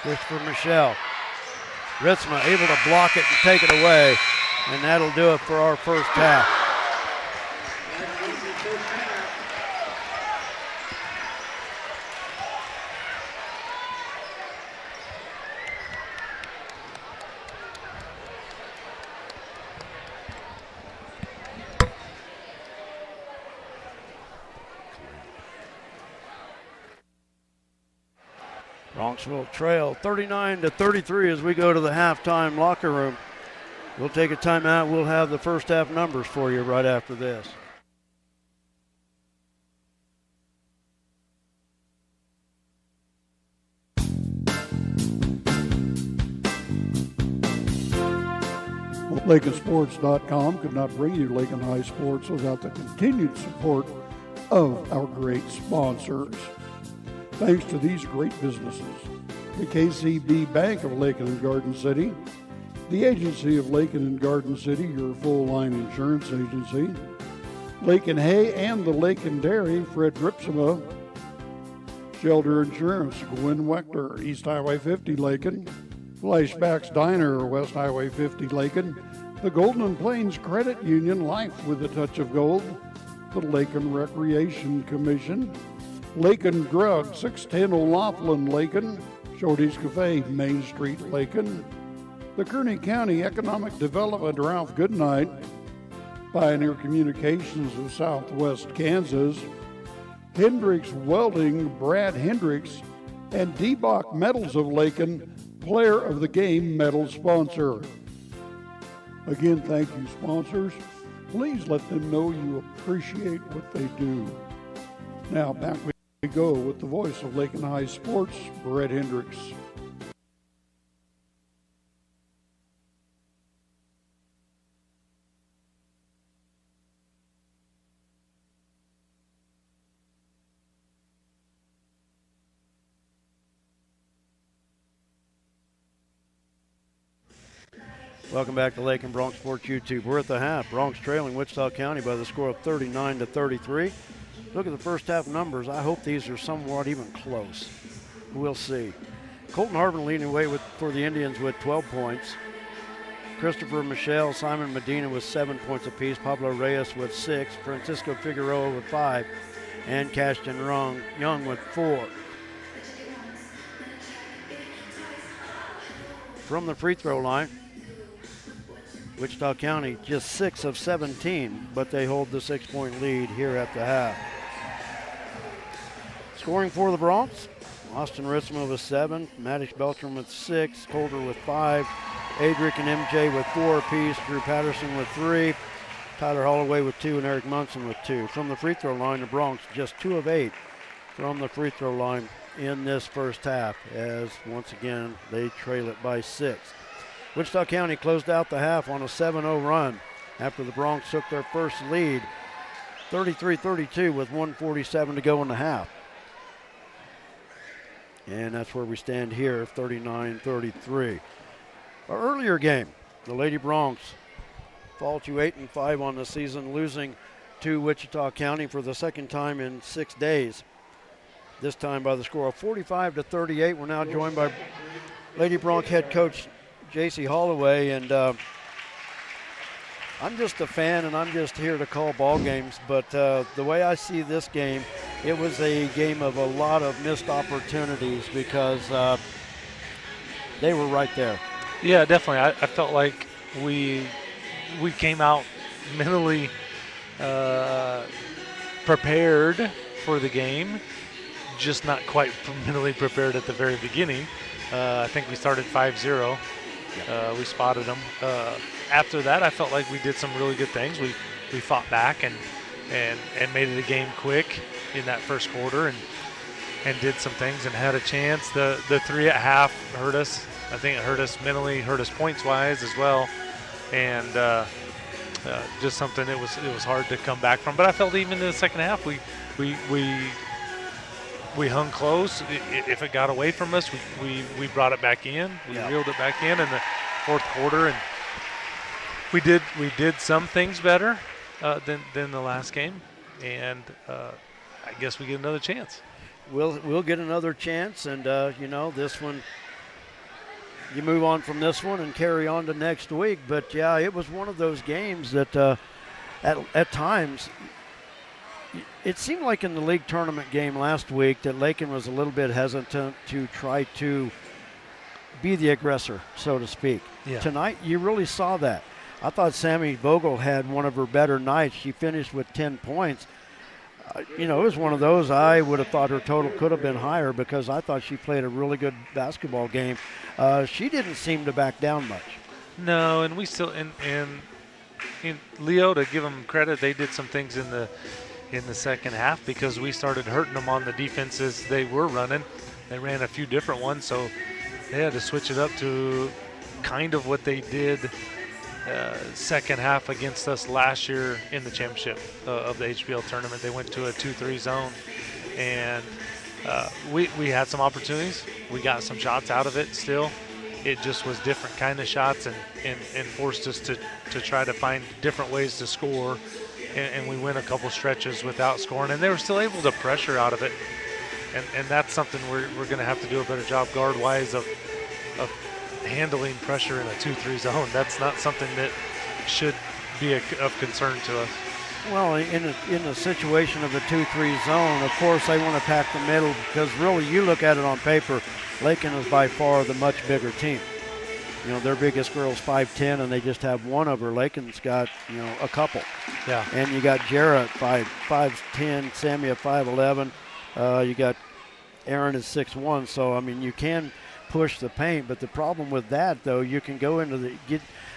Christopher Michelle. Ritzma able to block it and take it away. And that'll do it for our first half. Bronxville trail 39-33 as we go to the halftime locker room. We'll take a timeout. We'll have the first half numbers for you right after this. LakinSports.com could not bring you Lakin High Sports without the continued support of our great sponsors. Thanks to these great businesses: the KCB Bank of Lakin and Garden City, the Agency of Lakin and Garden City, your full-line insurance agency, Lakin Hay and the Lakin Dairy, Fred Ripsema, Shelter Insurance, Gwen Wechter, East Highway 50 Lakin, Flashbacks Diner, West Highway 50 Lakin, the Golden Plains Credit Union, Life with a Touch of Gold, the Lakin Recreation Commission, Lakin Drug, 610 O'Laughlin Lakin, Shorty's Cafe, Main Street Lakin, the Kearney County Economic Development, Ralph Goodnight, Pioneer Communications of Southwest Kansas, Hendricks Welding, Brad Hendricks, and D-Bach Metals of Lakin, Player of the Game medal sponsor. Again, thank you, sponsors. Please let them know you appreciate what they do. Now back we go with the voice of Lakin High Sports, Brett Hendricks. Welcome back to Lakin Bronx Sports YouTube. We're at the half. Bronx trailing Wichita County by the score of 39-33. Look at the first half numbers. I hope these are somewhat even close. We'll see. Colton Harbin leading away for the Indians with 12 points. Christopher Michelle, Simon Medina with 7 points apiece. Pablo Reyes with 6. Francisco Figueroa with 5. And Cashton Young with 4. From the free throw line, Wichita County just 6 of 17, but they hold the 6-point lead here at the half. Scoring for the Bronx, Austin Ritzma with 7, Maddox Beltram with 6, Colder with 5, Adric and MJ with 4 apiece, Drew Patterson with 3, Tyler Holloway with 2, and Eric Munson with 2. From the free throw line, the Bronx just 2 of 8 from the free throw line in this first half, as once again they trail it by 6. Wichita County closed out the half on a 7-0 run after the Bronx took their first lead, 33-32 with 1:47 to go in the half. And that's where we stand here, 39-33. Our earlier game, the Lady Bronx fall to 8-5 on the season, losing to Wichita County for the second time in 6 days. This time by the score of 45-38. We're now joined by Lady Bronx head coach J.C. Holloway, and I'm just a fan and I'm just here to call ball games, but the way I see this game, it was a game of a lot of missed opportunities because they were right there. Yeah, definitely. I felt like we came out mentally prepared for the game, just not quite mentally prepared at the very beginning. I think we started 5-0. We spotted them. After that, I felt like we did some really good things. We fought back and made it a game quick in that first quarter and did some things and had a chance. The 3 at half hurt us. I think it hurt us mentally, hurt us points-wise as well, and just something it was hard to come back from. But I felt even in the second half we hung close. If it got away from us, we brought it back in. We reeled it back in the fourth quarter, and we did some things better than the last game, and I guess we get another chance. We'll get another chance, and this one, you move on from this one and carry on to next week. But yeah, it was one of those games that at times. It seemed like in the league tournament game last week that Lakin was a little bit hesitant to try to be the aggressor, so to speak. Yeah. Tonight, you really saw that. I thought Sammy Vogel had one of her better nights. She finished with 10 points. It was one of those I would have thought her total could have been higher because I thought she played a really good basketball game. She didn't seem to back down much. No, and we still and Leo, to give them credit, they did some things in the second half because we started hurting them on the defenses they were running. They ran a few different ones, so they had to switch it up to kind of what they did second half against us last year in the championship of the HBL tournament. They went to a 2-3 zone, and we had some opportunities. We got some shots out of it still. It just was different kind of shots and forced us to try to find different ways to score. And we went a couple stretches without scoring, and they were still able to pressure out of it. And that's something we're going to have to do a better job guard-wise of handling pressure in a 2-3 zone. That's not something that should be of concern to us. Well, in a situation of a 2-3 zone, of course they want to pack the middle because really you look at it on paper, Lakin is by far the much bigger team. Their biggest girl's 5'10", and they just have one of her. Lakin's got, a couple. Yeah. And you got Jarrett 5'10", Sammy at 5'11". You got Aaron at 6'1". So, I mean, you can push the paint. But the problem with that, though, you can go into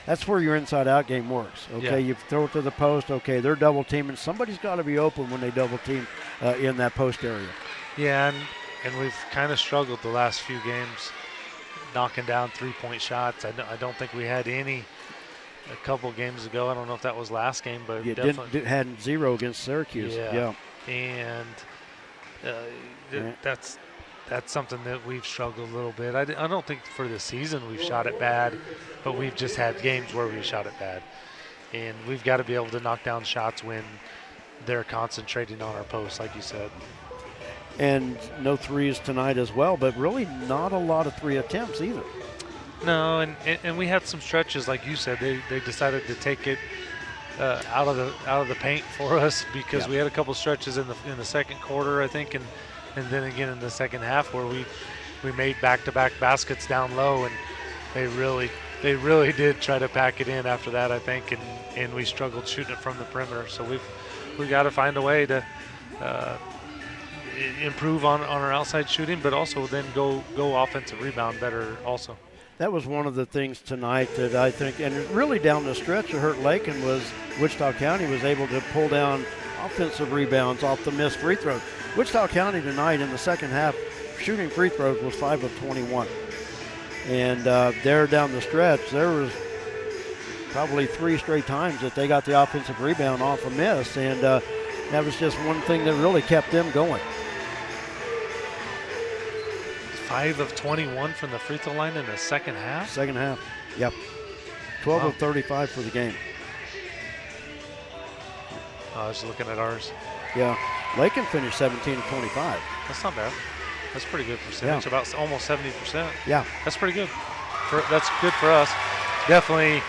that's where your inside-out game works. Okay, Yeah. you throw it to the post. Okay, they're double teaming. Somebody's got to be open when they double team in that post area. Yeah, and we've kind of struggled the last few games knocking down three-point shots. I don't think we had any a couple games ago. I don't know if that was last game, but You definitely had 0 against Syracuse. Yeah. And that's something that we've struggled a little bit. I don't think for the season we've shot it bad, but we've just had games where we've shot it bad. And we've got to be able to knock down shots when they're concentrating on our posts, like you said. And no threes tonight as well, but really not a lot of 3 attempts either. No, and we had some stretches, like you said. They decided to take it out of the paint for us because we had a couple stretches in the second quarter, I think, and then again in the second half where we made back-to-back baskets down low, and they really did try to pack it in after that, I think, and we struggled shooting it from the perimeter. So we've got to find a way to improve on our outside shooting, but also then go offensive rebound better also. That was one of the things tonight that I think, and really down the stretch that hurt Lakin was Wichita County was able to pull down offensive rebounds off the missed free throws. Wichita County tonight in the second half, shooting free throws was 5 of 21. And there down the stretch, there was probably 3 straight times that they got the offensive rebound off a miss, and that was just one thing that really kept them going. 5 of 21 from the free throw line in the second half? Second half, yep. 12 Wow. of 35 for the game. I was looking at ours. Yeah, Lakin finished 17 of 25. That's not bad. That's pretty good percentage, Yeah. about almost 70%. Yeah. That's pretty good. That's good for us. Definitely,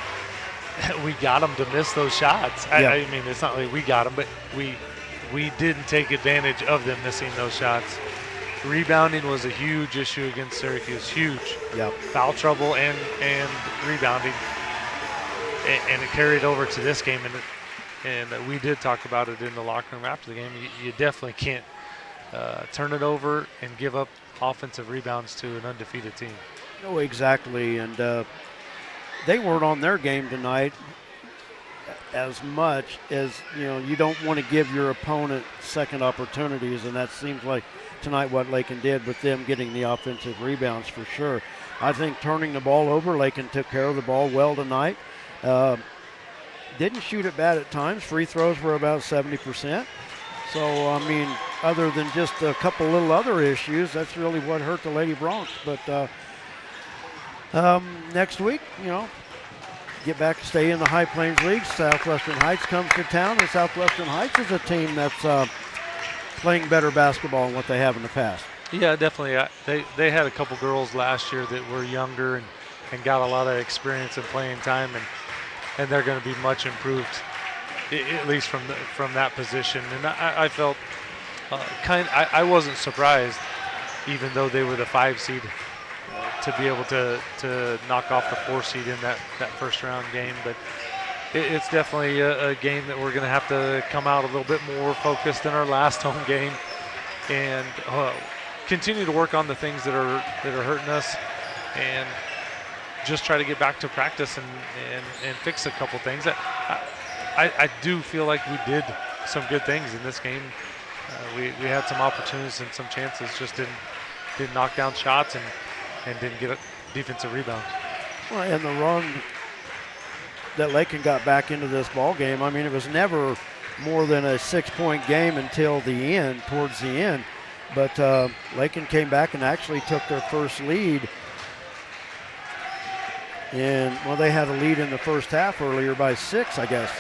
we got them to miss those shots. Yeah. I mean, it's not like we got them, but we didn't take advantage of them missing those shots. Rebounding was a huge issue against Syracuse, huge. Yep. Foul trouble and rebounding, and it carried over to this game. And we did talk about it in the locker room after the game. You definitely can't turn it over and give up offensive rebounds to an undefeated team. No, exactly, and they weren't on their game tonight as much as, you don't want to give your opponent second opportunities, and that seems like tonight what Lakin did with them getting the offensive rebounds for sure. I think turning the ball over, Lakin took care of the ball well tonight. Didn't shoot it bad at times. Free throws were about 70%. So, I mean, other than just a couple little other issues, that's really what hurt the Lady Bronx. But next week, get back to stay in the High Plains League. Southwestern Heights comes to town, and Southwestern Heights is a team that's playing better basketball than what they have in the past. Yeah, definitely. They had a couple girls last year that were younger and got a lot of experience and playing time, and they're going to be much improved, at least from that position. And I felt I wasn't surprised, even though they were the 5 seed, to be able to knock off the 4 seed in that first round game. But it's definitely a game that we're going to have to come out a little bit more focused than our last home game, and continue to work on the things that are hurting us, and just try to get back to practice and fix a couple things. I do feel like we did some good things in this game. We had some opportunities and some chances, just didn't knock down shots and didn't get a defensive rebound. Well, and the run that Lakin got back into this ball game, I mean, it was never more than a 6-point game until the end, towards the end. But Lakin came back and actually took their first lead. And, well, they had a lead in the first half earlier by 6, I guess.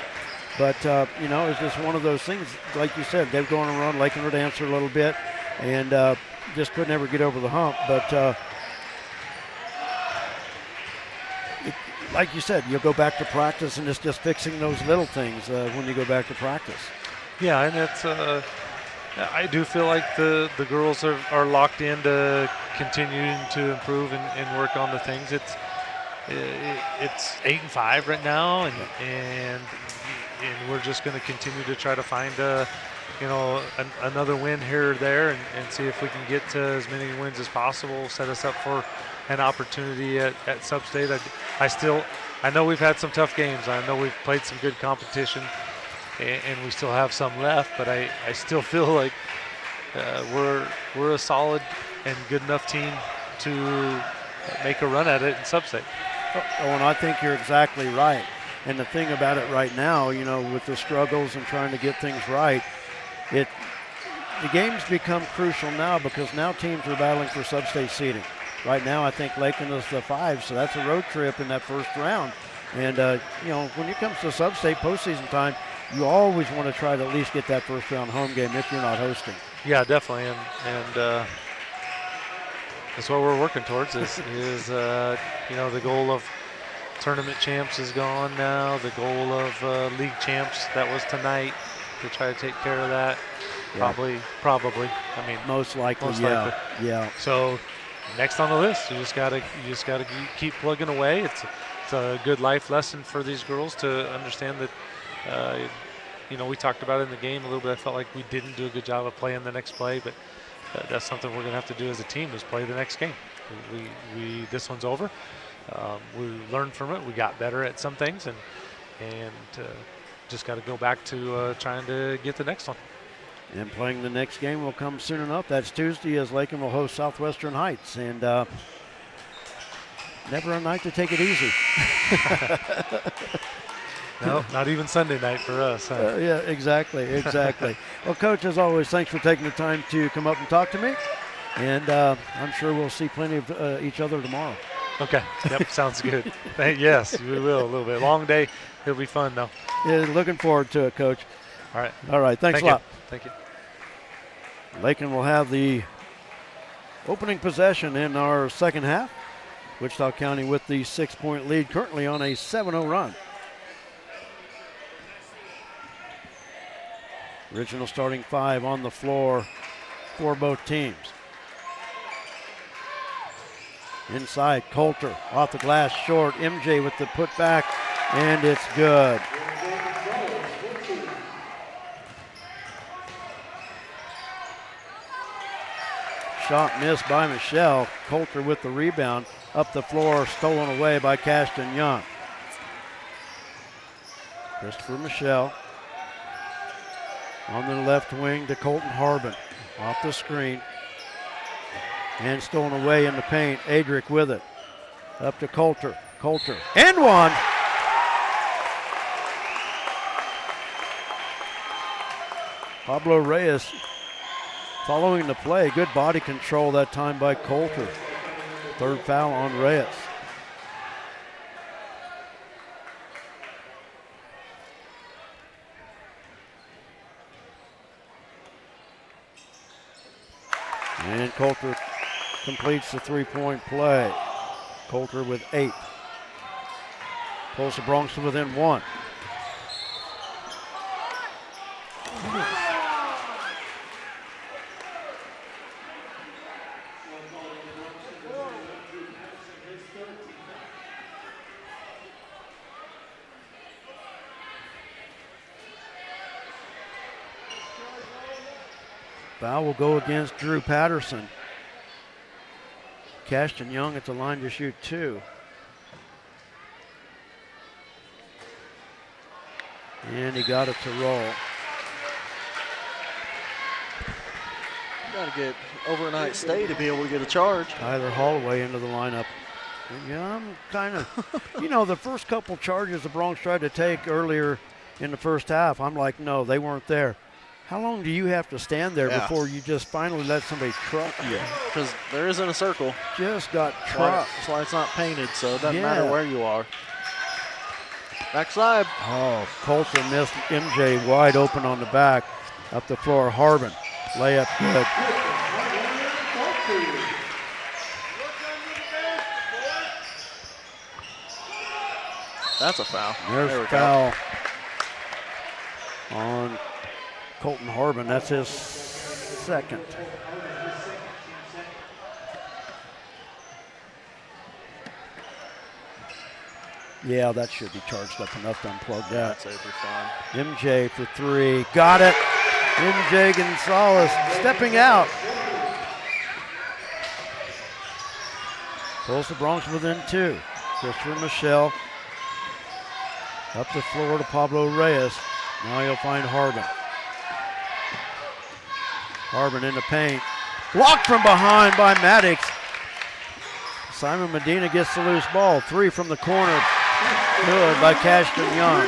But, it's just one of those things, like you said, they've gone and run. Lakin would answer a little bit and just could never get over the hump. But, like you said, you'll go back to practice, and it's just fixing those little things when you go back to practice. Yeah, and it's I do feel like the girls are locked in to continuing to improve and work on the things. It's 8-5 right now, and we're just going to continue to try to find another win here or there, and see if we can get to as many wins as possible, set us up for an opportunity at Sub-State. I know we've had some tough games. I know we've played some good competition, and we still have some left. But I still feel like we're a solid and good enough team to make a run at it in Sub-State. Oh, and I think you're exactly right. And the thing about it right now, you know, with the struggles and trying to get things right, the games become crucial now because now teams are battling for sub-state seeding. Right now, I think Lakin is the 5, so that's a road trip in that first round. And, you know, when it comes to sub-state postseason time, you always want to try to at least get that first round home game if you're not hosting. Yeah, definitely. And that's what we're working towards is you know, the goal of tournament champs is gone now. The goal of league champs, that was tonight, to try to take care of that. Yeah. Probably. I mean, Most likely. Yeah. So next on the list, you just gotta keep plugging away. It's a good life lesson for these girls to understand that. You know, we talked about it in the game a little bit. I felt like we didn't do a good job of playing the next play, but that's something we're gonna have to do as a team, is play the next game. This one's over. We learned from it. We got better at some things, and just got to go back to trying to get the next one. And playing the next game will come soon enough. That's Tuesday as Lakin will host Southwestern Heights. And never a night to take it easy. No, not even Sunday night for us. Huh? Yeah, exactly. Well, Coach, as always, thanks for taking the time to come up and talk to me. And I'm sure we'll see plenty of each other tomorrow. Okay. Yep, sounds good. Yes, we will a little bit. Long day. It'll be fun, though. Yeah, looking forward to it, Coach. All right. All right. Thanks a lot. Thank you. Lakin will have the opening possession in our second half. Wichita County with the 6-point lead, currently on a 7-0 run. Original starting 5 on the floor for both teams. Inside, Coulter off the glass, short. MJ with the putback, and it's good. Shot missed by Michelle. Coulter with the rebound. Up the floor, stolen away by Cashton Young. Christopher Michelle on the left wing to Colton Harbin. Off the screen. And stolen away in the paint. Adric with it. Up to Coulter. Coulter. And one. Pablo Reyes following the play. Good body control that time by Coulter. Third foul on Reyes. And Coulter completes the three-point play. Coulter with 8. Pulls the Bronx to within 1. Foul will go against Drew Patterson. Cashton Young at the line to shoot 2. And he got it to roll. Got to get overnight stay to be able to get a charge. Tyler Holloway into the lineup. Yeah, I'm kind of, you know, the first couple charges the Bronx tried to take earlier in the first half, I'm like, no, they weren't there. How long do you have to stand there before you just finally let somebody truck you? Because there isn't a circle. Just got trucked. That's why it's not painted, so it doesn't matter where you are. Backside. Oh, Coulter missed MJ wide open on the back. Up the floor, Harbin. Layup good. That's a foul. There's a foul on Colton Harbin. That's his second. Yeah, that should be charged up enough to unplug that. That's fine. MJ for 3. Got it. MJ Gonzalez stepping out. Pulls the Bronx within 2. Christopher Michelle up the floor to Pablo Reyes. Now he'll find Harbin. Harbin in the paint. Blocked from behind by Maddox. Simon Medina gets the loose ball. 3 from the corner. Good by Cashton Young.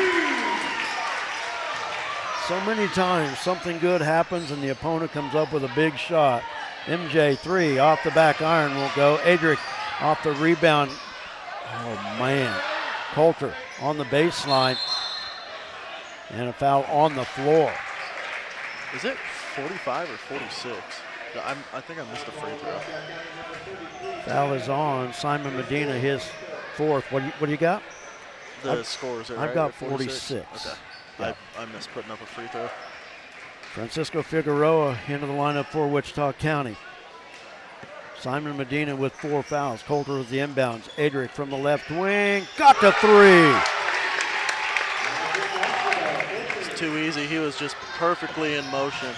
So many times something good happens and the opponent comes up with a big shot. MJ 3 off the back iron won't go. Adric off the rebound. Oh man. Coulter on the baseline. And a foul on the floor. Is it 45 or 46? I think I missed a free throw. Foul is on Simon Medina, his 4th. What do you got? The score is it I've right? got 46. 46. Okay. Yeah. I missed putting up a free throw. Francisco Figueroa into the lineup for Wichita County. Simon Medina with 4 fouls. Coulter with the inbounds. Adric from the left wing. Got to 3. It's too easy. He was just perfectly in motion.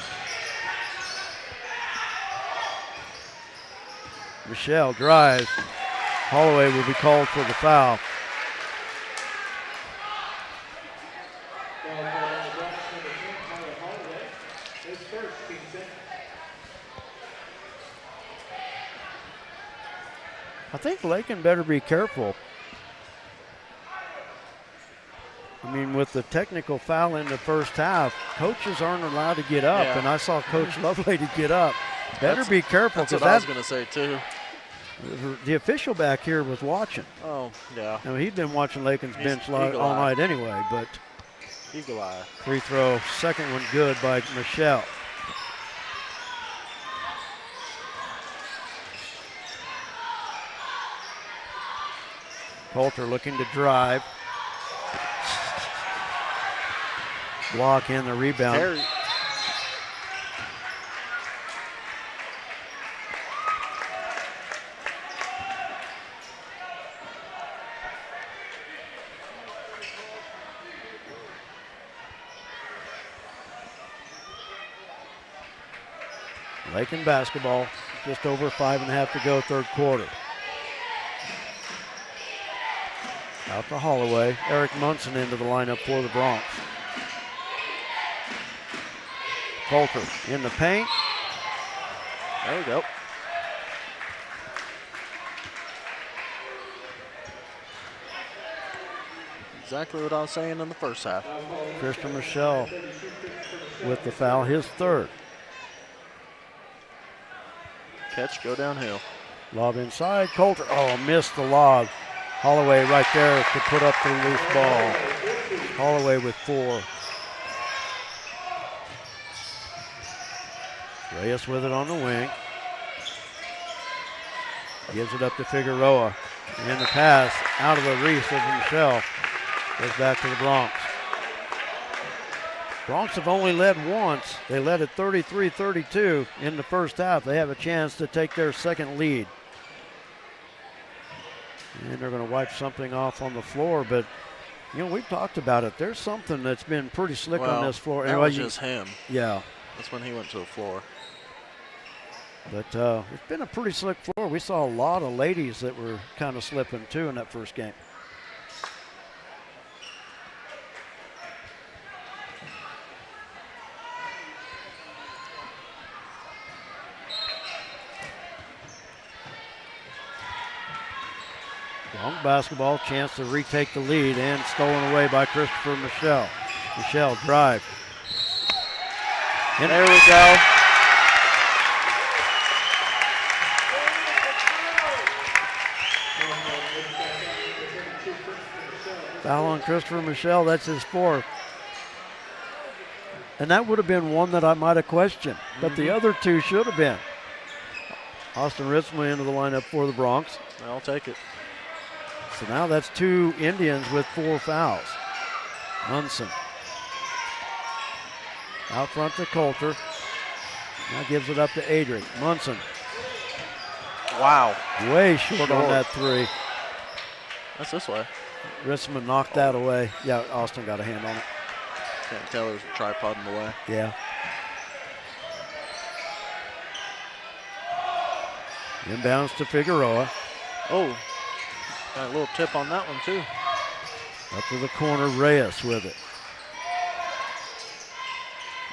Michelle drives. Holloway will be called for the foul. I think Lakin better be careful. I mean, with the technical foul in the first half, coaches aren't allowed to get up, Yeah. and I saw Coach Lovelady get up. Better be careful, That's what because I was going to say, too. the official back here was watching. Oh, yeah. I mean, he'd been watching Lakin's He's bench all eagle eye. night anyway, but Eagle eye. free throw, second one good by Michelle. Coulter looking to drive. Block in the rebound. Harry. Lakin basketball, just over 5.5 to go, third quarter. Out to Holloway. Eric Munson into the lineup for the Bronx. Coulter in the paint. There we go. Exactly what I was saying in the first half. Christian Michelle with the foul, his 3rd. Catch, go downhill. Lob inside. Coulter, missed the lob. Holloway right there to put up the loose ball. Holloway with 4. Reyes with it on the wing. Gives it up to Figueroa. And the pass out of the reach of Michelle. Goes back to the Bronx. Bronx have only led once. They led at 33-32 in the first half. They have a chance to take their second lead. And they're going to wipe something off on the floor, but you know, we've talked about it. There's something that's been pretty slick on this floor. That was just him. Yeah. That's when he went to the floor. But it's been a pretty slick floor. We saw a lot of ladies that were kind of slipping too in that first game. Bronx basketball, chance to retake the lead, and stolen away by Christopher Michelle. Michelle drive. There we go. Foul on Christopher Michelle, that's his 4th. And that would have been one that I might have questioned, but the other 2 should have been. Austin Ritzman into the lineup for the Bronx. I'll take it. So now that's 2 Indians with 4 fouls. Munson. Out front to Coulter. Now gives it up to Adric. Munson. Wow. Way short on that 3. That's this way. Ritzman knocked that away. Yeah, Austin got a hand on it. Can't tell there's a tripod in the way. Yeah. Inbounds to Figueroa. Oh, got a little tip on that one too. Up to the corner, Reyes with it.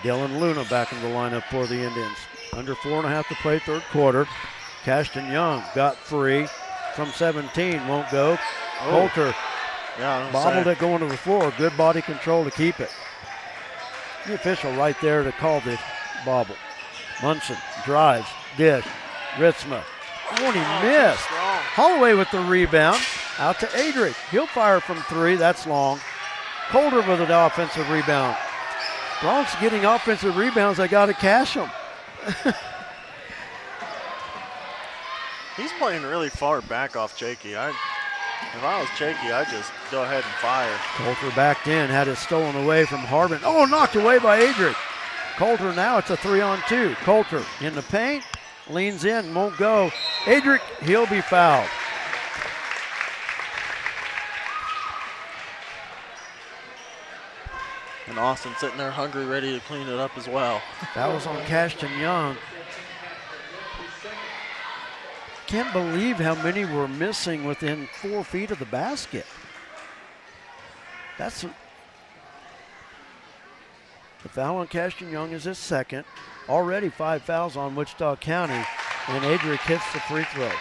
Dylan Luna back in the lineup for the Indians. Under 4.5 to play, third quarter. Cashton Young got free from 17, won't go. Coulter bobbled it going to the floor. Good body control to keep it. The official right there to call this bobble. Munson drives, dish, Ritzma. Oh, and he missed. Holloway with the rebound. Out to Adric. He'll fire from 3. That's long. Coulter with an offensive rebound. Bronx getting offensive rebounds. I got to cash them. He's playing really far back off Jakey. If I was Jakey, I'd just go ahead and fire. Coulter backed in, had it stolen away from Harbin. Oh, knocked away by Adric. Coulter now, it's a 3-on-2. Coulter in the paint, leans in, won't go. Adric, he'll be fouled. And Austin sitting there hungry, ready to clean it up as well. That was on Cashton Young. Can't believe how many were missing within 4 feet of the basket. That's the foul on Cashton Young is his second. Already 5 fouls on Wichita County, and Adric hits the free throw.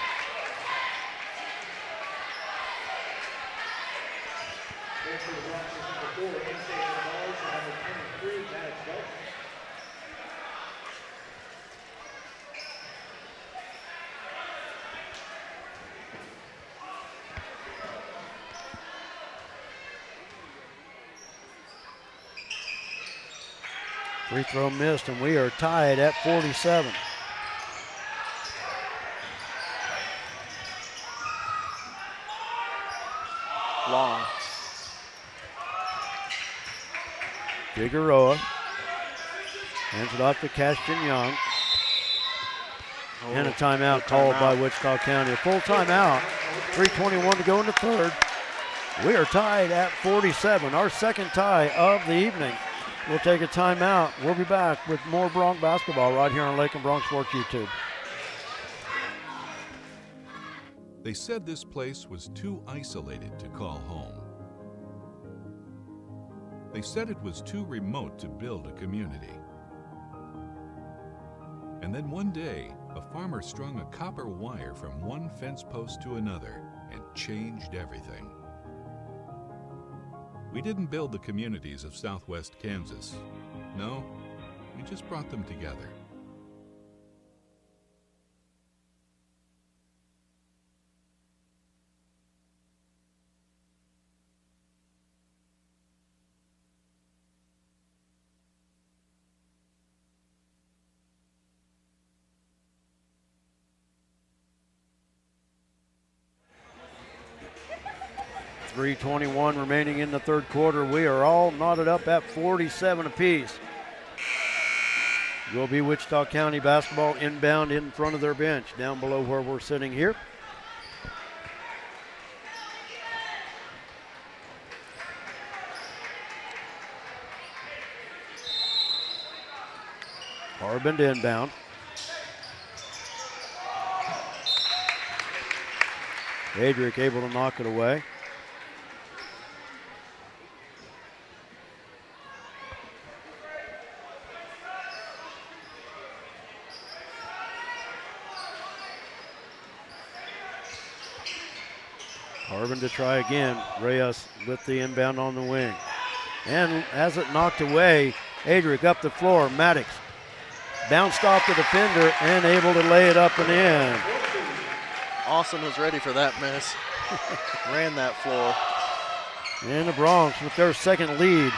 Free throw missed, and we are tied at 47. Long. Figueroa hands it off to Cashton Young. And a timeout called by Wichita County. A full timeout. 3:21 to go in the third. We are tied at 47, our second tie of the evening. We'll take a timeout. We'll be back with more Bronx basketball right here on Lakin Bronx Sports YouTube. They said this place was too isolated to call home. They said it was too remote to build a community. And then one day, a farmer strung a copper wire from one fence post to another and changed everything. We didn't build the communities of Southwest Kansas. No, we just brought them together. .321 remaining in the third quarter. We are all knotted up at 47 apiece. Will be Wichita County basketball inbound in front of their bench, down below where we're sitting here. Harbin to inbound. Adric able to knock it away. Harbin to try again. Reyes with the inbound on the wing. And has it knocked away. Adric up the floor. Maddox bounced off the defender and able to lay it up and in. Austin was ready for that miss. Ran that floor. And the Bronx with their second lead.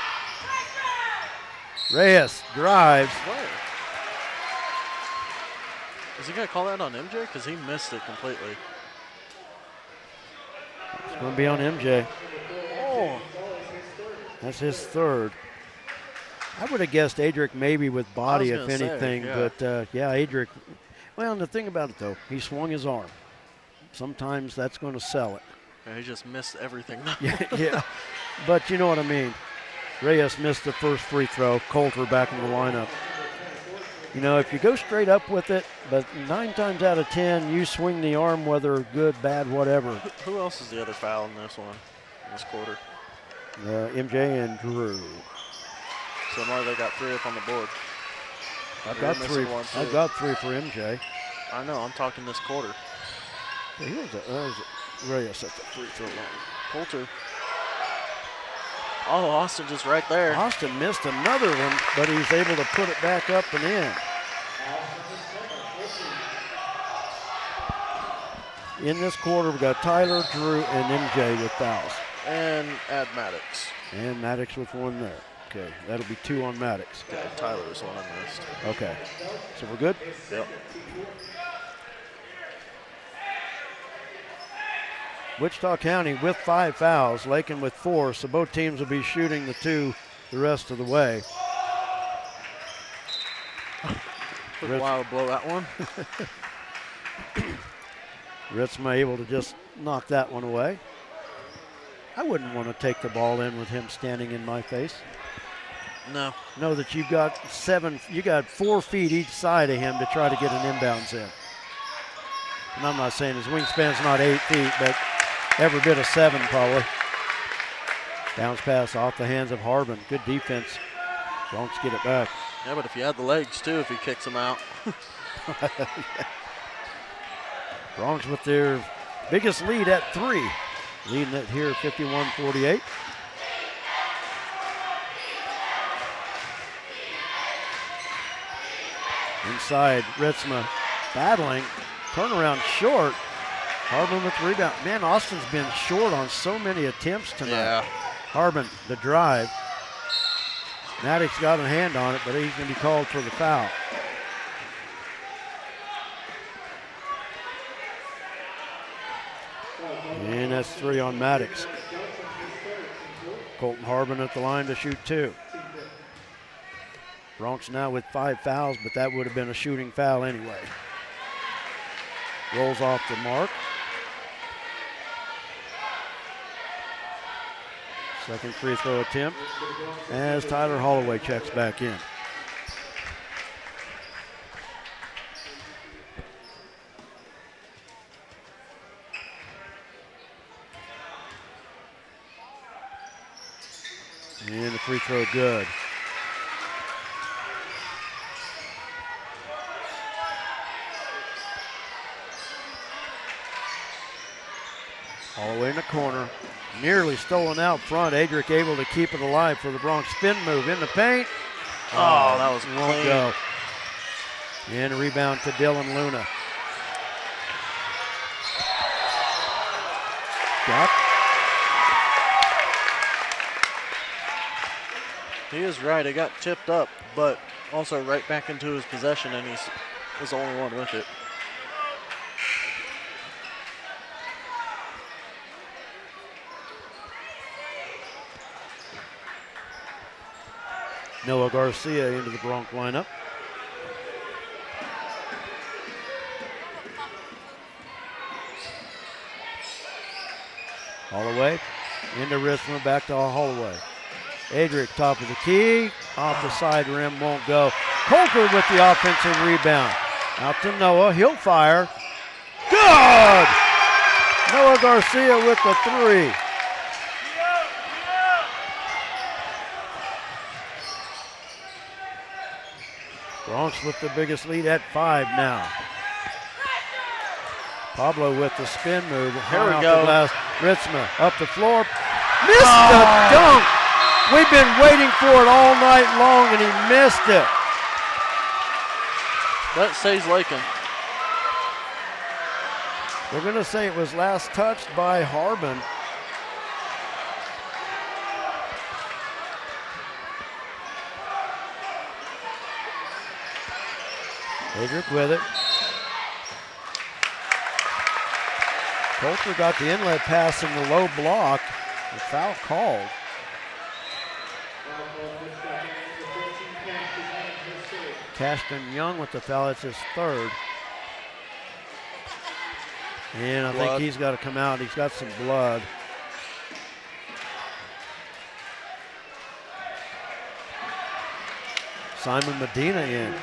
Reyes drives. What? Is he going to call that on MJ? Because he missed it completely. It's going to be on MJ. Oh. That's his third. I would have guessed Adric maybe with body, if anything. But, Adric. Well, and the thing about it, though, he swung his arm. Sometimes that's going to sell it. Yeah, he just missed everything. yeah. But you know what I mean. Reyes missed the first free throw. Coulter back in the lineup. You know, if you go straight up with it, but 9 times out of 10, you swing the arm, whether good, bad, whatever. Who else is the other foul in this one, in this quarter? MJ and Drew. So now they got 3 up on the board. I've You're got missing 3. one, too. I've got 3 for MJ. I know, I'm talking this quarter. Yeah, here's Reyes at the free throw line. Coulter. Oh, Austin just right there. Austin missed another one, but he's able to put it back up and in. In this quarter, we've got Tyler, Drew, and MJ with fouls. And add Maddox. And Maddox with 1 there. Okay, that'll be 2 on Maddox. Okay, Tyler's one I missed. Okay, so we're good? Yep. Wichita County with 5 fouls, Lakin with 4, so both teams will be shooting the 2 the rest of the way. Took a while to blow that one. Ritzma able to just knock that one away. I wouldn't want to take the ball in with him standing in my face. No. Know that you've got 4 feet each side of him to try to get an inbounds in. And I'm not saying his wingspan's not 8 feet, but every bit of 7 probably. Bounce pass off the hands of Harbin. Good defense. Bronx get it back. Yeah, but if you had the legs too, if he kicks them out. Bronx with their biggest lead at 3. Leading it here 51-48. Inside, Ritzma battling. Turnaround short. Harbin with the rebound. Man, Austin's been short on so many attempts tonight. Yeah. Harbin, the drive. Maddox got a hand on it, but he's going to be called for the foul. And that's 3 on Maddox. Colton Harbin at the line to shoot 2. Bronx now with 5 fouls, but that would have been a shooting foul anyway. Rolls off the mark. Second free throw attempt as Tyler Holloway checks back in. And the free throw good. Holloway in the corner. Nearly stolen out front. Adric able to keep it alive for the Bronx spin move in the paint. Oh, that was won't clean. go. And a rebound to Dylan Luna. Got. He is right. It got tipped up, but also right back into his possession, and he was the only one with it. Noah Garcia into the Bronx lineup. Holloway into Ritzma, back to Holloway. Adric, top of the key, off the side rim, won't go. Coulter with the offensive rebound. Out to Noah, he'll fire. Good! Noah Garcia with the 3. Bronx with the biggest lead at 5 now. Pablo with the spin move. Here we go. Ritzma up the floor. Missed the dunk. We've been waiting for it all night long, and he missed it. That saves Lakin. We're going to say it was last touched by Harbin. Adric with it. Coulter got the inlet pass in the low block. The foul called. Cashton Young with the foul. It's his 3rd. And I think he's got to come out. He's got some blood. Simon Medina in.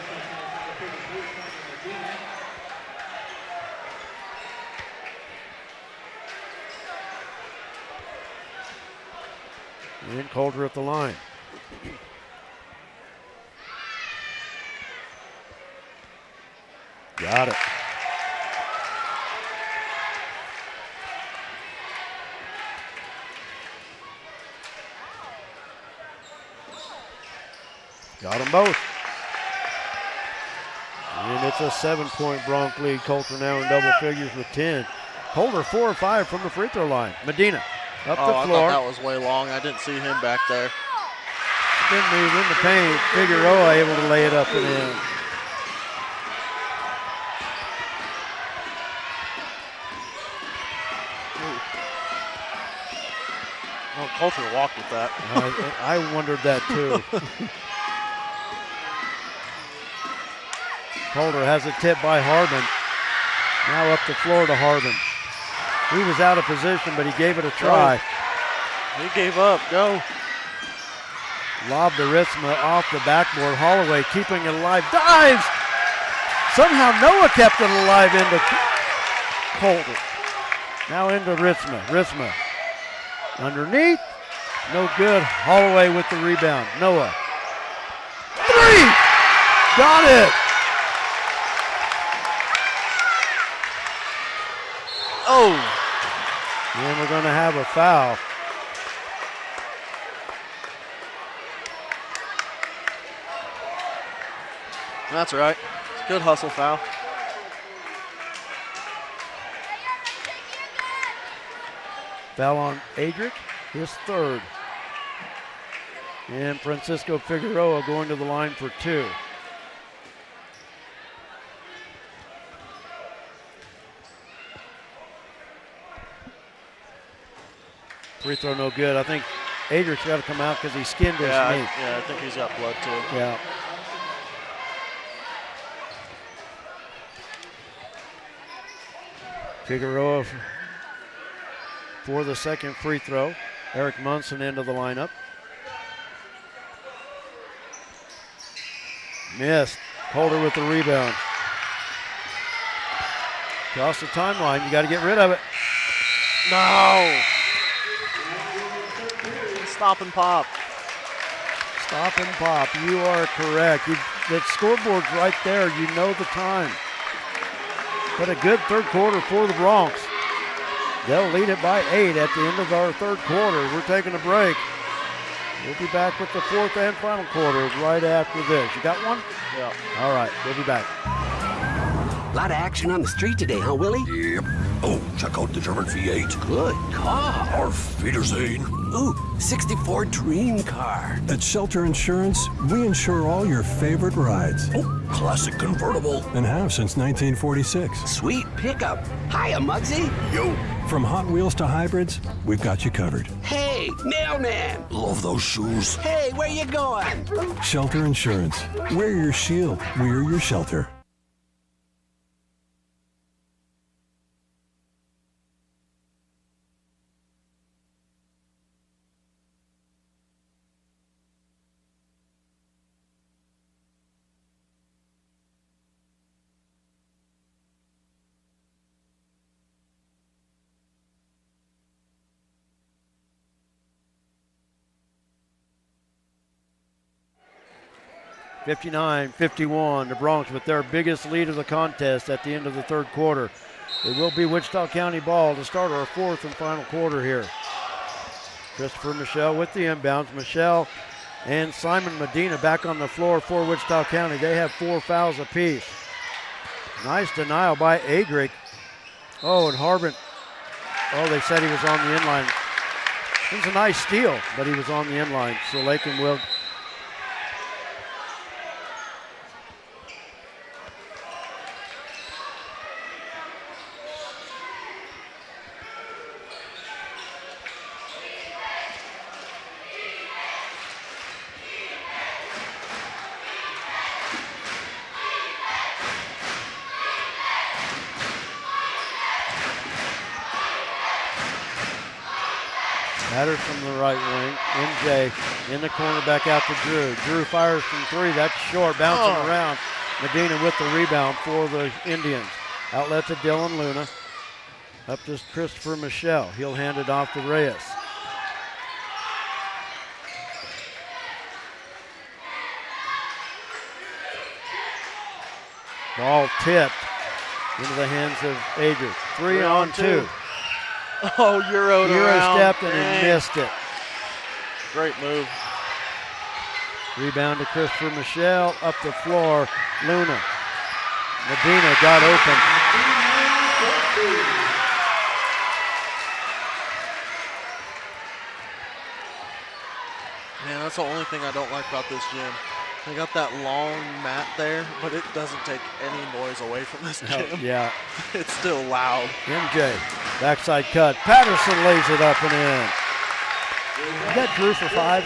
And Coulter at the line. Got it. Got them both. And it's a 7-point Bronx lead. Coulter now in double figures with 10. Coulter 4 or 5 from the free throw line. Medina up the I floor. thought that was way long. I didn't see him back there. Spin move in the paint. Figueroa able to lay it up and in. Oh, Coulter walked with that. I wondered that too. Coulter has it tipped by Harbin. Now up the floor to Harbin. He was out of position, but he gave it a try. He gave up. Go. Lob to Ritzma off the backboard. Holloway keeping it alive. Dives! Somehow Noah kept it alive into Coulter. Now into Ritzma. Ritzma underneath. No good. Holloway with the rebound. Noah. 3! Got it! Oh! And we're going to have a foul. That's right. It's a good hustle foul. Foul on Adric, his third. And Francisco Figueroa going to the line for 2. Free throw no good. I think Adric's got to come out because he skinned his knee. I think he's got blood too. Yeah. Figueroa for the second free throw. Eric Munson into the lineup. Missed. Coulter with the rebound. Across the timeline. You got to get rid of it. No! Stop and pop. Stop and pop. You are correct. That scoreboard's right there. You know the time. But a good third quarter for the Bronx. They'll lead it by 8 at the end of our third quarter. We're taking a break. We'll be back with the fourth and final quarter right after this. You got one? Yeah. All right, we'll be back. A lot of action on the street today, huh, Willie? Yep. Oh, check out the German V8. Good car. Auf Wiedersehen. Ooh, 64 dream car. At Shelter Insurance, we insure all your favorite rides. Oh, classic convertible. And have since 1946. Sweet pickup. Hiya, Muggsy. Yo. From Hot Wheels to hybrids, we've got you covered. Hey, mailman. Love those shoes. Hey, where you going? Shelter Insurance. We're your shield. We're your shelter. (59-51), the Bronx with their biggest lead of the contest at the end of the third quarter. It will be Wichita County ball to start our fourth and final quarter here. Christopher Michelle with the inbounds. Michelle and Simon Medina back on the floor for Wichita County. They have 4 fouls apiece. Nice denial by Adric. Oh, and Harbin. Oh, they said he was on the inline. It was a nice steal, but he was on the inline. So Lakin will. Matters from the right wing. MJ in the corner, back out to Drew. Drew fires from 3. That's short, bouncing around. Medina with the rebound for the Indians. Outlet to Dylan Luna. Up to Christopher Michelle. He'll hand it off to Reyes. Ball tipped into the hands of Adrian. 3 on 2. Oh, Euro stepped and he missed it. Great move. Rebound to Christopher Michelle. Up the floor. Luna. Medina got open. Man, that's the only thing I don't like about this gym. They got that long mat there, but it doesn't take any noise away from this gym. Yeah. It's still loud. MJ, backside cut. Patterson lays it up and in. Is that Drew for 5?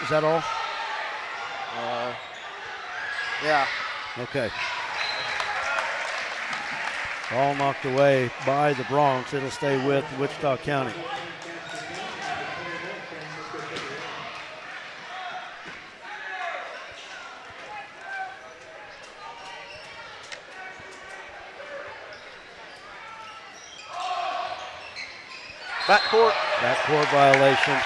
Is that all? Yeah. Okay. Ball knocked away by the Bronx. It'll stay with Wichita County. Backcourt violation.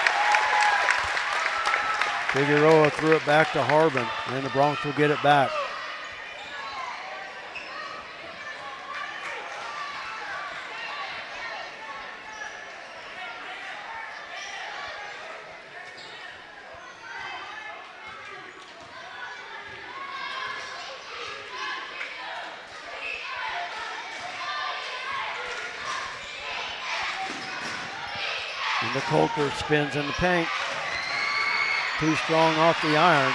Figueroa threw it back to Harbin, and the Bronx will get it back. And the Coulter spins in the paint. Too strong off the iron.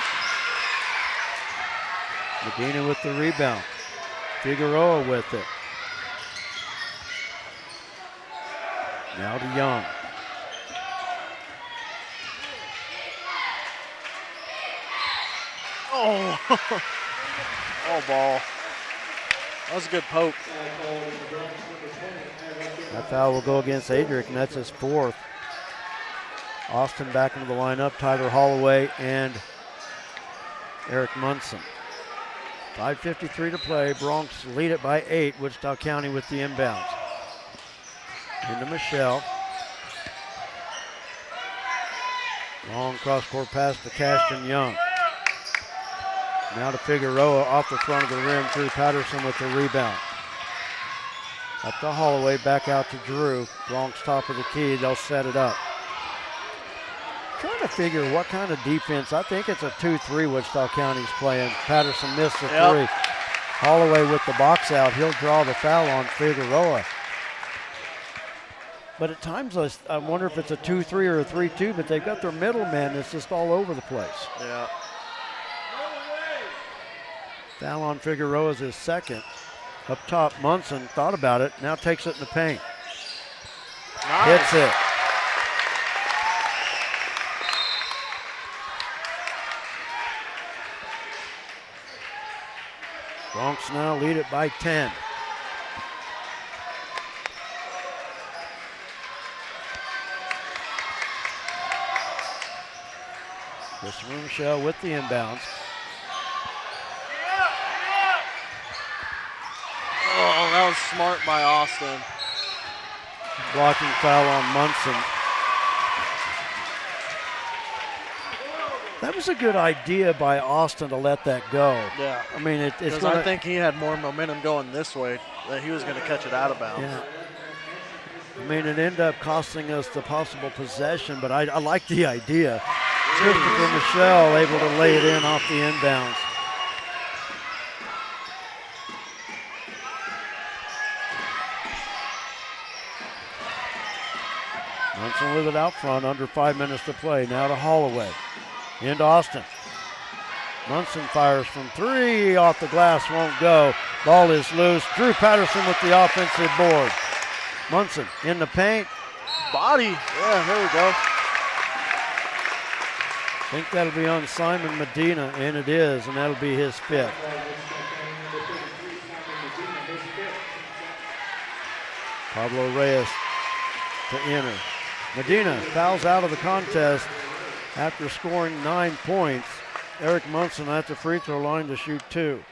Medina with the rebound. Figueroa with it. Now to Young. Oh, oh, ball. That was a good poke. That foul will go against Adric, and that's his 4th. Austin back into the lineup, Tyler Holloway and Eric Munson. 5:53 to play. Bronx lead it by 8. Wichita County with the inbounds. Into Michelle. Long cross-court pass to Cashton Young. Now to Figueroa off the front of the rim. Drew Patterson with the rebound. Up to Holloway, back out to Drew. Bronx top of the key, they'll set it up. Trying to figure what kind of defense. I think it's a 2-3 Wichita County's playing. Patterson missed the 3. Holloway with the box out. He'll draw the foul on Figueroa. But at times I wonder if it's a 2-3 or a 3-2, but they've got their middleman that's just all over the place. Yeah. Foul on Figueroa is his 2nd. Up top, Munson thought about it, now takes it in the paint. Nice. Hits it. Bronx now lead it by 10. Christopher Michelle with the inbounds. Oh, that was smart by Austin. Blocking foul on Munson. That was a good idea by Austin to let that go. Yeah. I mean, it's because I think he had more momentum going this way, that he was going to catch it out of bounds. Yeah. I mean, it ended up costing us the possible possession, but I like the idea. Christopher Michelle able to lay it in off the inbounds. Munson with it out front, under 5 minutes to play. Now to Holloway. Into Austin. Munson fires from 3, off the glass, won't go. Ball is loose. Drew Patterson with the offensive board. Munson in the paint. Body. Yeah, there we go. I think that'll be on Simon Medina, and it is, and that'll be his 5th. Pablo Reyes to enter. Medina fouls out of the contest after scoring 9 points. Eric Munson at the free throw line to shoot 2.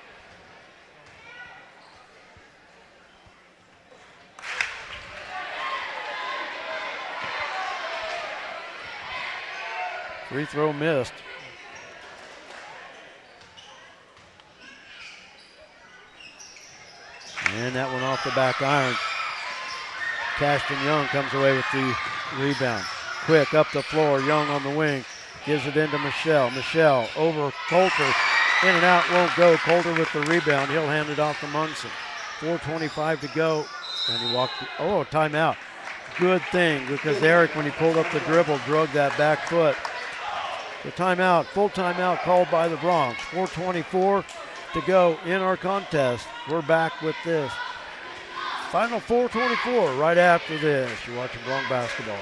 Free throw missed. And that one off the back iron. Cashton Young comes away with the rebound. Quick up the floor, Young on the wing. Gives it into Michelle. Michelle over Coulter. In and out, won't go. Coulter with the rebound. He'll hand it off to Munson. 4:25 to go. And he walked, timeout. Good thing, because Eric, when he pulled up the dribble, drug that back foot. The timeout, full timeout called by the Bronx. 4:24 to go in our contest. We're back with this. Final 4:24 right after this. You're watching Bronx basketball.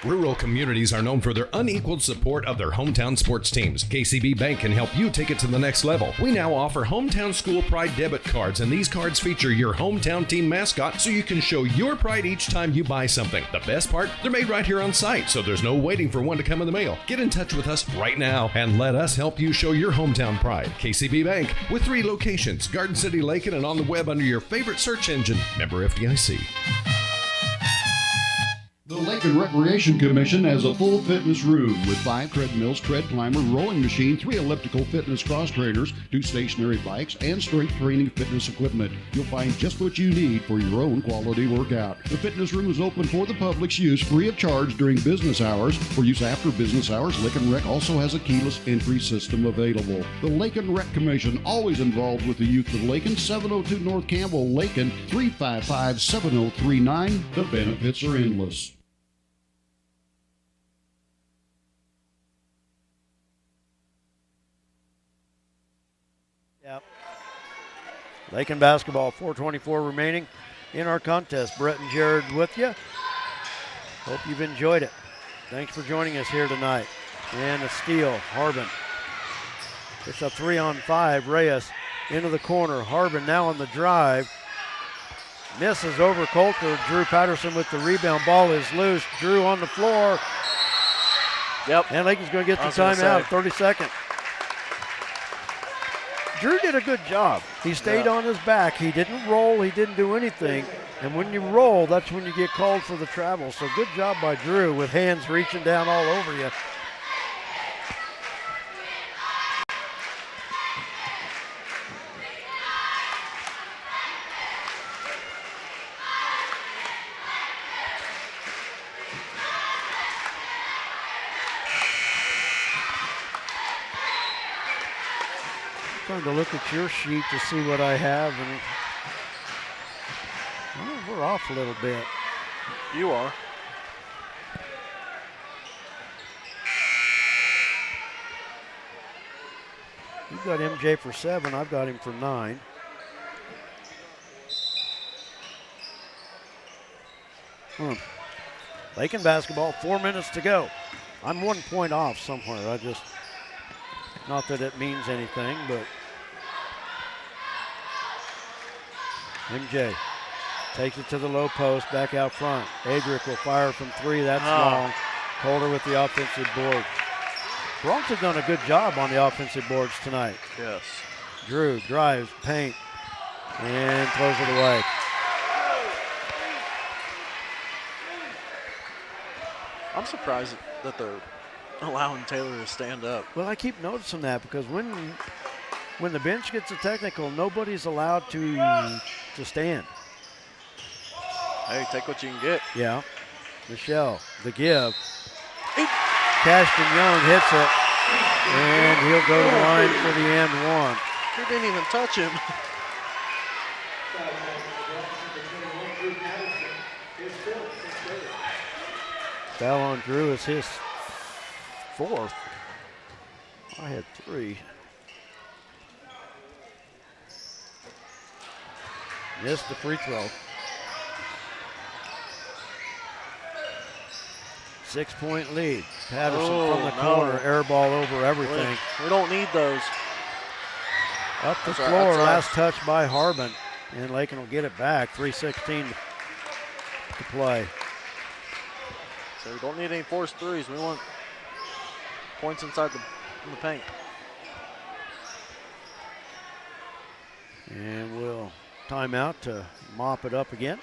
Rural communities are known for their unequaled support of their hometown sports teams. KCB Bank can help you take it to the next level. We now offer Hometown School Pride debit cards, and these cards feature your hometown team mascot so you can show your pride each time you buy something. The best part, they're made right here on site, so there's no waiting for one to come in the mail. Get in touch with us right now and let us help you show your hometown pride. KCB Bank, with 3 locations, Garden City, Lakin, and on the web under your favorite search engine. Member FDIC. The Lakin Recreation Commission has a full fitness room with 5 treadmills, tread climber, rowing machine, 3 elliptical fitness cross trainers, 2 stationary bikes, and strength training fitness equipment. You'll find just what you need for your own quality workout. The fitness room is open for the public's use free of charge during business hours. For use after business hours, Lakin Rec also has a keyless entry system available. The Lakin Rec Commission, always involved with the youth of Lakin, 702 North Campbell, Lakin, 355-7039. The benefits are endless. Lakin basketball, 4:24 remaining in our contest. Brett and Jared with you. Hope you've enjoyed it. Thanks for joining us here tonight. And a steal, Harbin. It's a 3-on-5. Reyes into the corner. Harbin now on the drive. Misses over Coulter. Drew Patterson with the rebound. Ball is loose. Drew on the floor. Yep. And Lakin's going to get the timeout. 30 seconds. Drew did a good job. He stayed on his back. He didn't roll. He didn't do anything. And when you roll, that's when you get called for the travel. So good job by Drew with hands reaching down all over you. Trying to look at your sheet to see what I have, and we're off a little bit. You are. You've got MJ for 7. I've got him for 9. Lakin basketball, 4 minutes to go. I'm 1 point off somewhere. Not that it means anything, but MJ takes it to the low post, back out front. Adric will fire from 3. That's long. Coulter with the offensive board. Bronx have done a good job on the offensive boards tonight. Yes. Drew drives, paint, and throws it away. I'm surprised that they're allowing Taylor to stand up. Well, I keep noticing that because when the bench gets a technical, nobody's allowed to stand. Hey, take what you can get. Yeah. Michelle, the give. Cashton Young hits it, and he'll go to the line for the and one. He didn't even touch him. Foul on Drew is his 4th. I had 3. Missed the free throw. 6-point lead. Patterson from the corner, air ball over everything. We don't need those. Up the floor, last touch by Harbin. And Lakin will get it back. 3:16 to play. So we don't need any forced threes. We want points inside in the paint. And we'll timeout to mop it up again.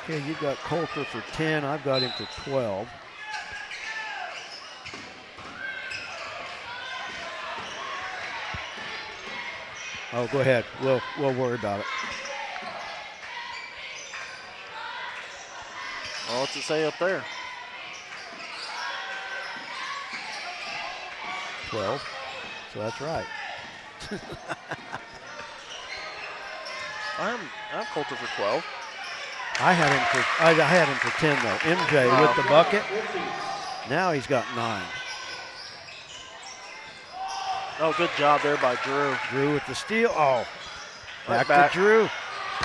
Okay, you've got Coulter for 10. I've got him for 12. Oh, go ahead. We'll worry about it. Well, what's it say up there? 12. So that's right. I have Coulter for 12. I had him for 10 though. MJ with the bucket. Now he's got 9. Oh, good job there by Drew. Drew with the steal. Oh, Right back to Drew.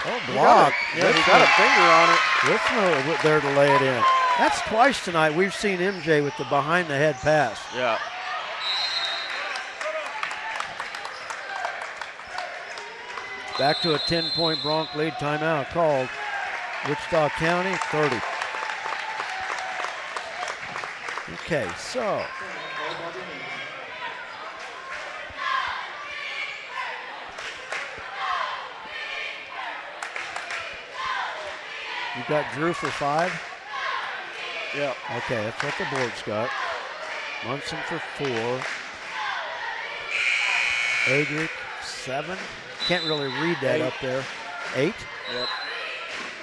Oh, block. He got a finger on it. Ritzma there to lay it in. That's twice tonight we've seen MJ with the behind the head pass. Yeah. Back to a 10-point Bronx lead. Timeout called. Wichita County 30. Okay, so you got Drew for 5? Yeah. Okay, that's what the board's got. Munson for 4. Adric 7. Can't really read that 8. up there. 8? Yep.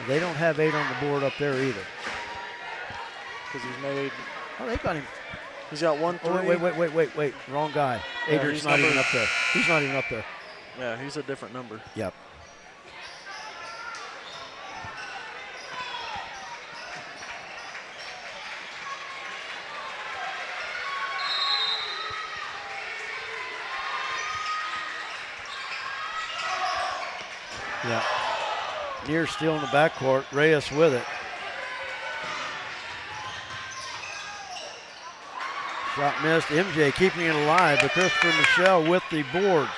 They don't have 8 on the board up there either. Because he's made. Oh, they got him. He's got 1 3. Oh, wait. Wrong guy. Yeah, Adric's not even up there. He's not even up there. Yeah, he's a different number. Yep. Yeah. Near still in the backcourt. Reyes with it. Shot missed. MJ keeping it alive, but Christopher Michelle with the board.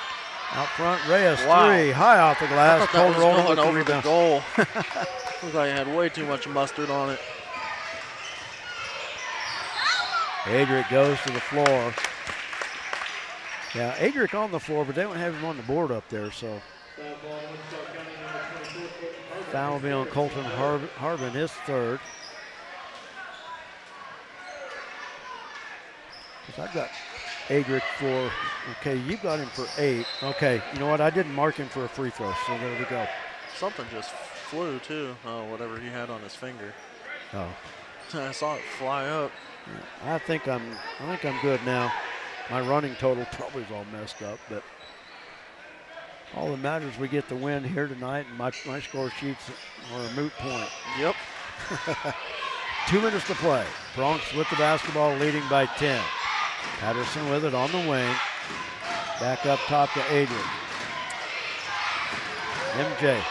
Out front, Reyes 3. High off the glass. I thought that was Cold going roll over the rebound. goal. Looks like it had way too much mustard on it. Adric goes to the floor. Yeah, Adric on the floor, but they don't have him on the board up there, so. Foul will be on Colton Harbin, his 3rd. I've got Adric for, okay, you got him for 8. Okay, you know what? I didn't mark him for a free throw, so there we go. Something just flew, too. Oh, whatever he had on his finger. Oh. I saw it fly up. I think I'm good now. My running total probably is all messed up, but all that matters, we get the win here tonight, and my score sheets are a moot point. Yep. 2 minutes to play. Bronx with the basketball, leading by 10. Patterson with it on the wing. Back up top to Adrian. MJ.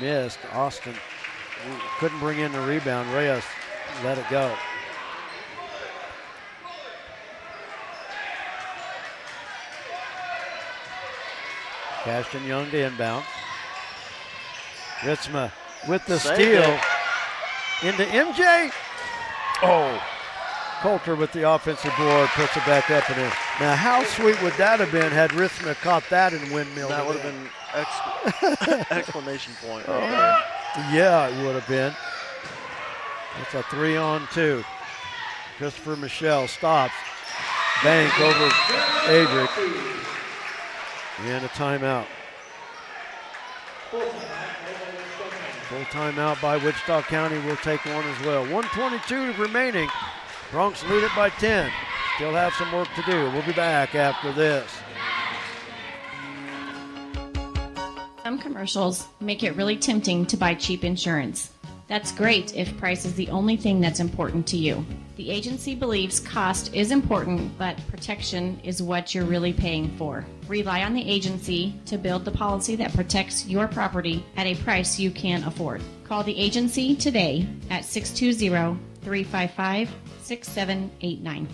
Missed. Austin couldn't bring in the rebound. Reyes let it go. Cashton Young to inbound. Ritzma with the steal. Into MJ. Oh, Coulter with the offensive board, puts it back up and in. Now, how sweet would that have been had Ritzma caught that and windmill? That would have been exclamation point right there. Yeah, it would have been. It's a 3-on-2. Christopher Michelle stops. Bank over Adric. And a timeout. Full timeout by Wichita County. We'll take one as well. 1:22 remaining. Bronx lead it by 10. Still have some work to do. We'll be back after this. Some commercials make it really tempting to buy cheap insurance. That's great if price is the only thing that's important to you. The agency believes cost is important, but protection is what you're really paying for. Rely on the agency to build the policy that protects your property at a price you can afford. Call the agency today at 620-355-6789.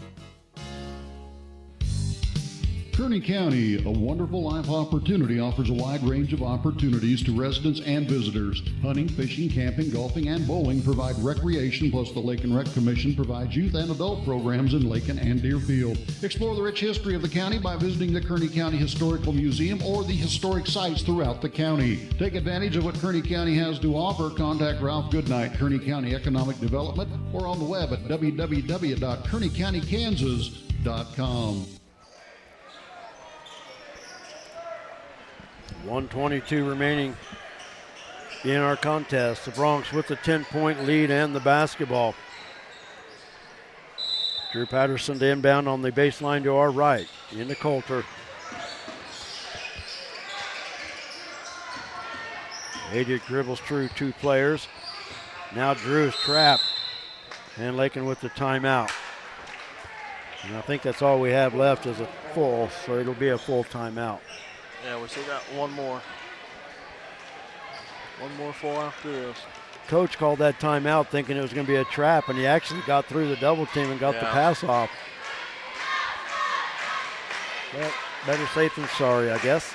Kearney County, a wonderful life opportunity, offers a wide range of opportunities to residents and visitors. Hunting, fishing, camping, golfing, and bowling provide recreation, plus the Lake and Rec Commission provides youth and adult programs in Lakin and Deerfield. Explore the rich history of the county by visiting the Kearney County Historical Museum or the historic sites throughout the county. Take advantage of what Kearney County has to offer. Contact Ralph Goodnight, Kearney County Economic Development, or on the web at www.kearneycountykansas.com. 1:22 remaining in our contest. The Bronx with the 10-point lead and the basketball. Drew Patterson to inbound on the baseline to our right. Into Coulter. Adick dribbles through two players. Now Drew's trapped. And Lakin with the timeout. And I think that's all we have left is a full, so it'll be a full timeout. Yeah, we still got one more. One more full after this. Coach called that timeout thinking it was going to be a trap, and he actually got through the double team and got the pass off. Well, better safe than sorry, I guess.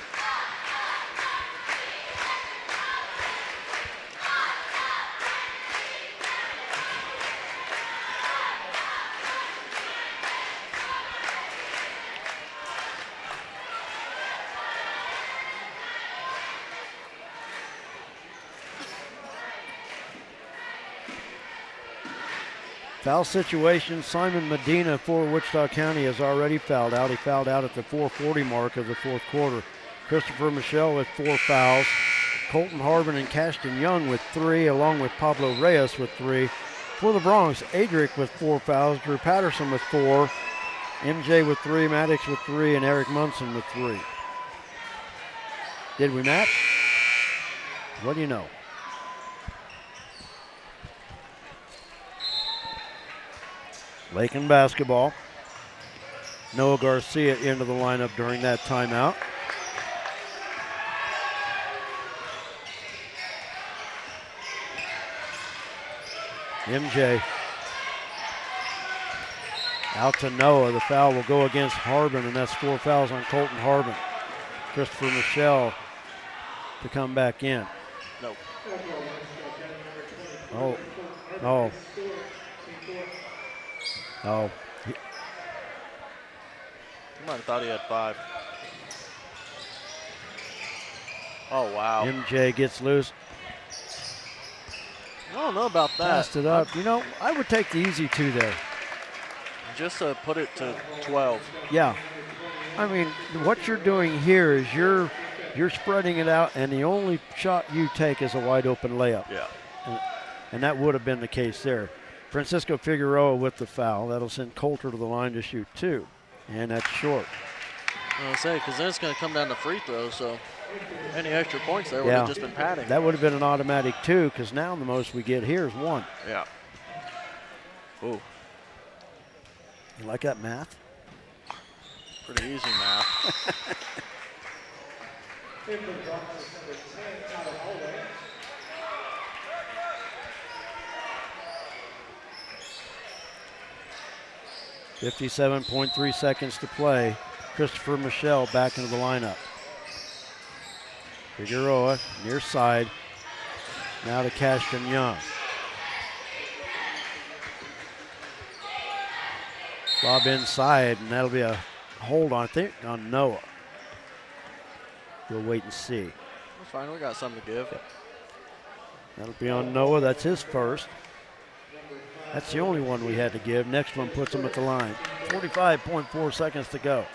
Foul situation, Simon Medina for Wichita County has already fouled out. He fouled out at the 4:40 mark of the fourth quarter. Christopher Michelle with 4 fouls. Colton Harbin and Cashton Young with 3, along with Pablo Reyes with 3. For the Bronx, Adric with 4 fouls, Drew Patterson with 4, MJ with 3, Maddox with 3, and Eric Munson with 3. Did we match? What do you know? Lakin basketball. Noah Garcia into the lineup during that timeout. MJ out to Noah. The foul will go against Harbin, and that's 4 fouls on Colton Harbin. Christopher Michelle to come back in. No. Oh. He might have thought he had 5. Oh, wow. MJ gets loose. I don't know about that. Passed it up. You know, I would take the easy 2 there. Just put it to 12. Yeah. I mean, what you're doing here is you're spreading it out, and the only shot you take is a wide open layup. Yeah. And that would have been the case there. Francisco Figueroa with the foul. That'll send Coulter to the line to shoot 2. And that's short. I'll say, because then it's going to come down to free throws, so any extra points there would have just been padding. That would have been an automatic 2, because now the most we get here is 1. Yeah. Ooh. You like that math? Pretty easy math. In the Bronx is number 10, Tyler Hallway. .3 seconds to play. Christopher Michelle back into the lineup. Figueroa near side. Now to Cashton Young. Lob inside, and that'll be a hold on, I think, on Noah. We'll wait and see. That's fine, we got something to give. That'll be on Noah, that's his first. That's the only one we had to give. Next one puts him at the line. 45.4 seconds to go.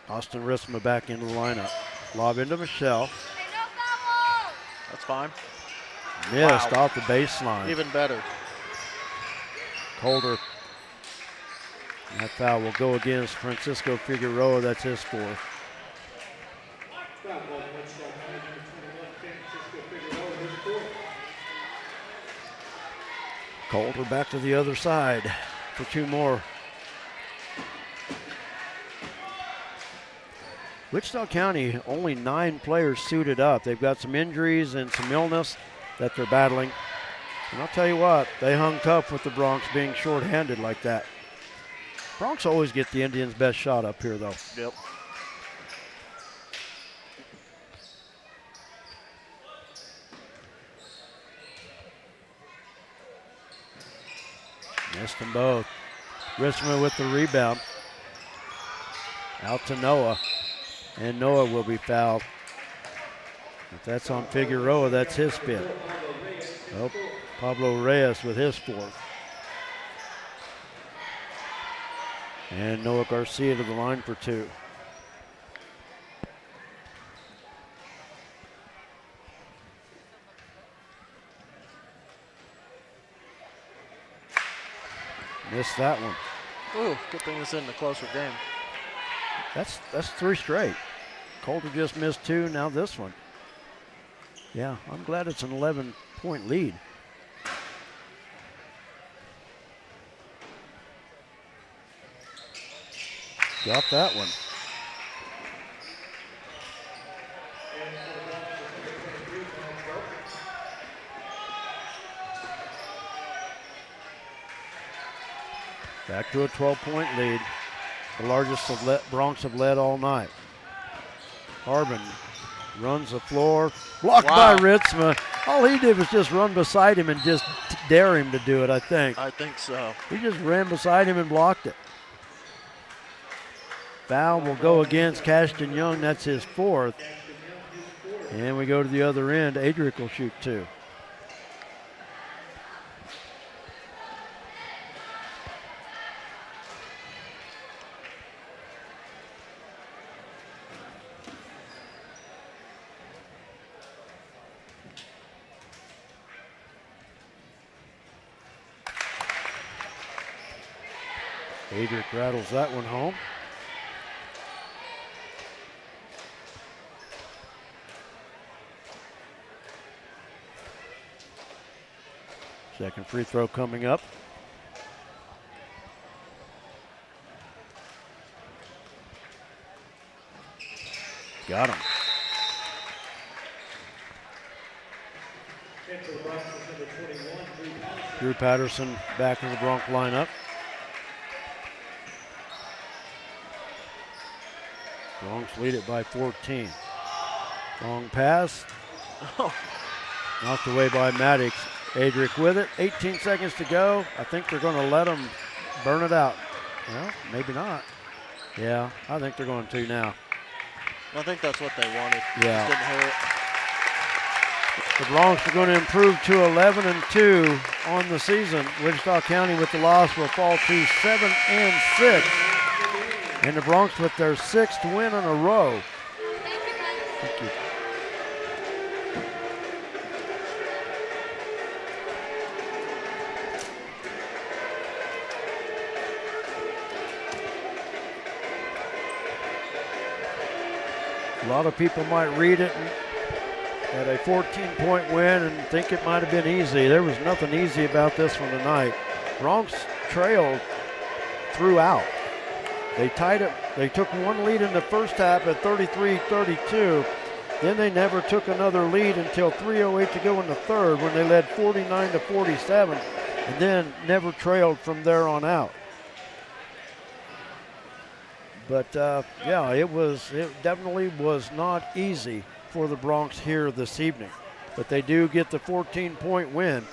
Austin Risma back into the lineup. Lob into Michelle. That's fine. Missed off the baseline. Even better. Coulter. That foul will go against Francisco Figueroa. That's his 4th. Coulter back to the other side for 2 more. Wichita County, only 9 players suited up. They've got some injuries and some illness that they're battling. And I'll tell you what, they hung tough with the Bronx being shorthanded like that. Bronx always get the Indians' best shot up here, though. Yep. Missed them both. Richmond with the rebound. Out to Noah. And Noah will be fouled. If that's on Figueroa, that's his fifth. Oh, Pablo Reyes with his fourth. And Noah Garcia to the line for two. Missed that one. Ooh, good thing it's in the closer game. That's three straight. Coulter just missed two, now this one. Yeah, I'm glad it's an 11-point lead. Got that one. Back to a 12-point lead. The largest Bronx have led all night. Harbin runs the floor. Blocked by Ritzma. All he did was just run beside him and just dare him to do it, I think. I think so. He just ran beside him and blocked it. Foul will go against Cashton Young. That's his fourth. And we go to the other end. Adric will shoot two. Adric rattles that one home. Second free throw coming up. Got him. Drew Patterson back in the Bronx lineup. Bronx lead it by 14. Long pass. Knocked away by Maddox. Adric with it. 18 seconds to go. I think they're going to let them burn it out. Well, maybe not. Yeah, I think they're going to now. I think that's what they wanted. Yeah. Just didn't hurt. The Bronx are going to improve to 11-2 on the season. Wichita County with the loss will fall to 7-6. And the Bronx with their sixth win in a row. Thank you. A lot of people might read it at a 14-point win and think it might have been easy. There was nothing easy about this one tonight. Bronx trailed throughout. They tied it. They took one lead in the first half at 33-32. Then they never took another lead until 3:08 to go in the third when they led 49-47, and then never trailed from there on out. But yeah, it definitely was not easy for the Bronx here this evening. But they do get the 14-point win,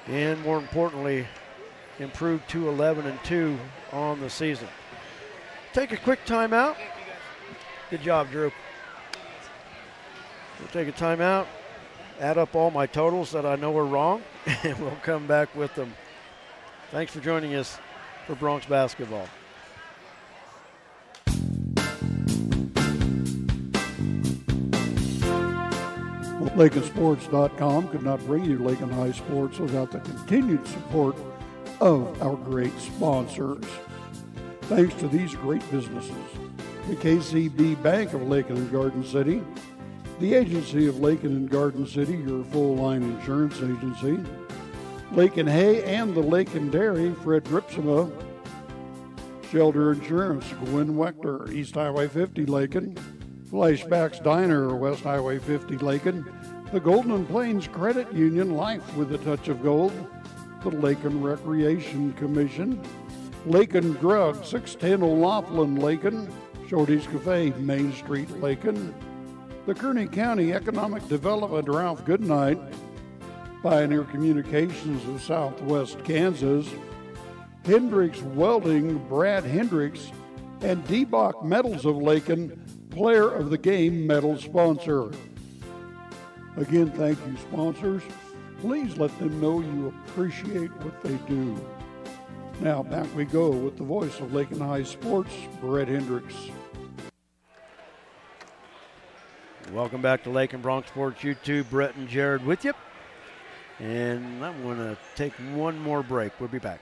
and more importantly, improved to 11-2 on the season. Take a quick timeout. Good job, Drew. We'll take a timeout, add up all my totals that I know are wrong, and we'll come back with them. Thanks for joining us for Bronx basketball. LakinSports.com could not bring you Lakin High Sports without the continued support of our great sponsors. Thanks to these great businesses: the KCB Bank of Lakin and Garden City, the Agency of Lakin and Garden City, your full-line insurance agency, Lakin Hay and the Lakin Dairy, Fred Ripsima, Shelter Insurance, Gwen Wechter, East Highway 50 Lakin, Flashbacks Diner, West Highway 50 Lakin, the Golden Plains Credit Union, Life with a Touch of Gold, the Lakin Recreation Commission, Lakin Drug, 610 O'Laughlin, Lakin. Shorty's Cafe, Main Street, Lakin. The Kearney County Economic Development, Ralph Goodnight. Pioneer Communications of Southwest Kansas. Hendricks Welding, Brad Hendricks. And D-Bach Metals of Lakin, Player of the Game medal sponsor. Again, thank you, sponsors. Please let them know you appreciate what they do. Now, back we go with the voice of Lakin High Sports, Brett Hendricks. Welcome back to Lakin Bronx Sports YouTube. Brett and Jared with you. And I'm going to take one more break. We'll be back.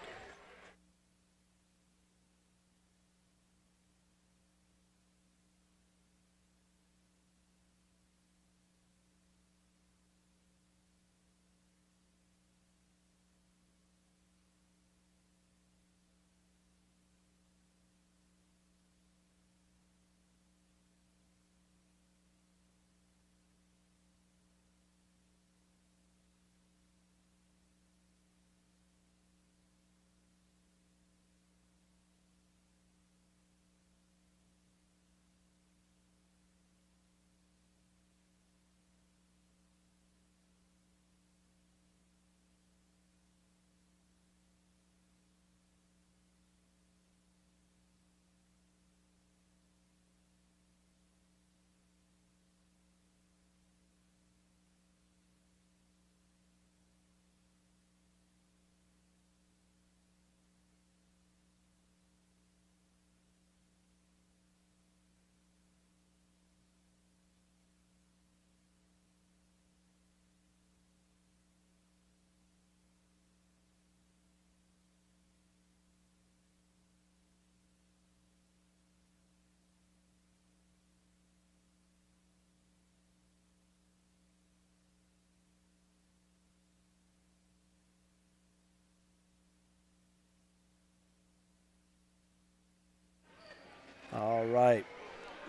All right.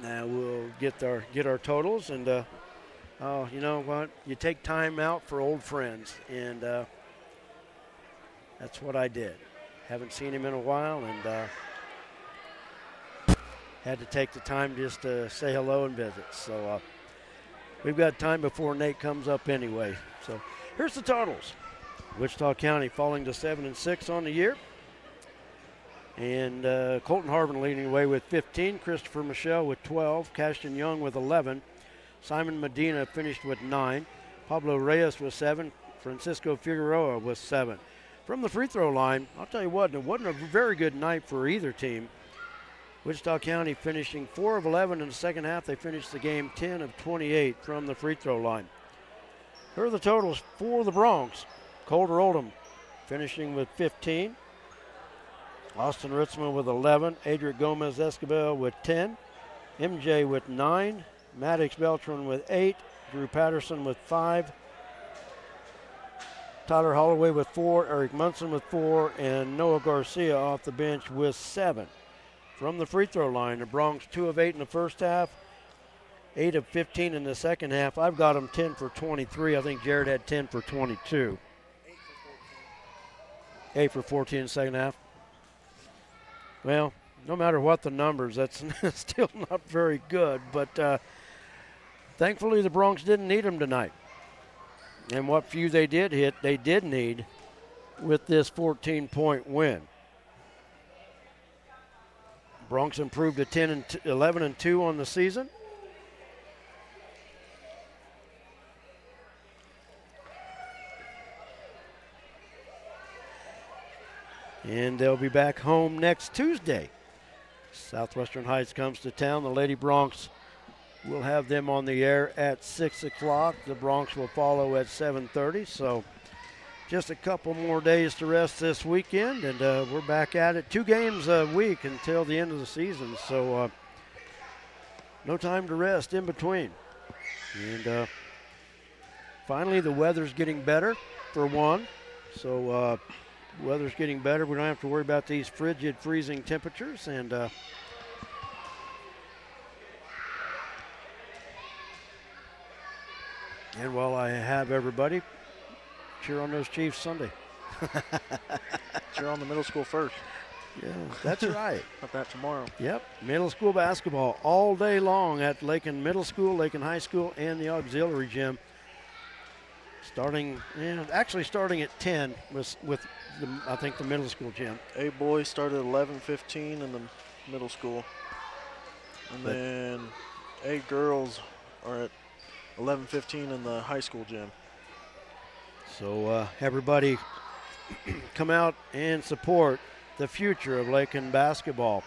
Now we'll get our totals, and you know what? You take time out for old friends, and that's what I did. Haven't seen him in a while, and had to take the time just to say hello and visit. So we've got time before Nate comes up anyway. So here's the totals. Wichita County falling to 7-6 on the year. And Colton Harvin leading away with 15. Christopher Michelle with 12. Cashton Young with 11. Simon Medina finished with 9. Pablo Reyes with 7. Francisco Figueroa with 7. From the free throw line, I'll tell you what, it wasn't a very good night for either team. Wichita County finishing 4 of 11 in the second half. They finished the game 10 of 28 from the free throw line. Here are the totals for the Bronx. Colter Oldham finishing with 15. Austin Ritzman with 11. Adrian Gomez Escobar with 10. MJ with 9. Maddox Beltran with 8. Drew Patterson with 5. Tyler Holloway with 4. Eric Munson with 4. And Noah Garcia off the bench with 7. From the free throw line, the Bronx 2 of 8 in the first half. 8 of 15 in the second half. I've got them 10 for 23. I think Jared had 10 for 22. 8 for 14 in the second half. Well, no matter what the numbers, that's still not very good. But thankfully, the Bronx didn't need them tonight. And what few they did hit, they did need with this 14-point win. Bronx improved to 11-2 on the season. And they'll be back home next Tuesday. Southwestern Heights comes to town. The Lady Bronx will have them on the air at 6 o'clock. The Bronx will follow at 7:30. So just a couple more days to rest this weekend, and we're back at it. 2 games a week until the end of the season. So no time to rest in between. And finally, the weather's getting better for one. So weather's getting better. We don't have to worry about these frigid, freezing temperatures. And while I have everybody, cheer on those Chiefs Sunday. Cheer on the middle school first. Yeah, that's right. About that tomorrow. Yep, middle school basketball all day long at Lakin Middle School, Lakin High School, and the auxiliary gym. Actually starting at 10 with I think the middle school gym. A boys started at 11:15 in the middle school, and then A girls are at 11:15 in the high school gym. So everybody come out and support the future of Lakin basketball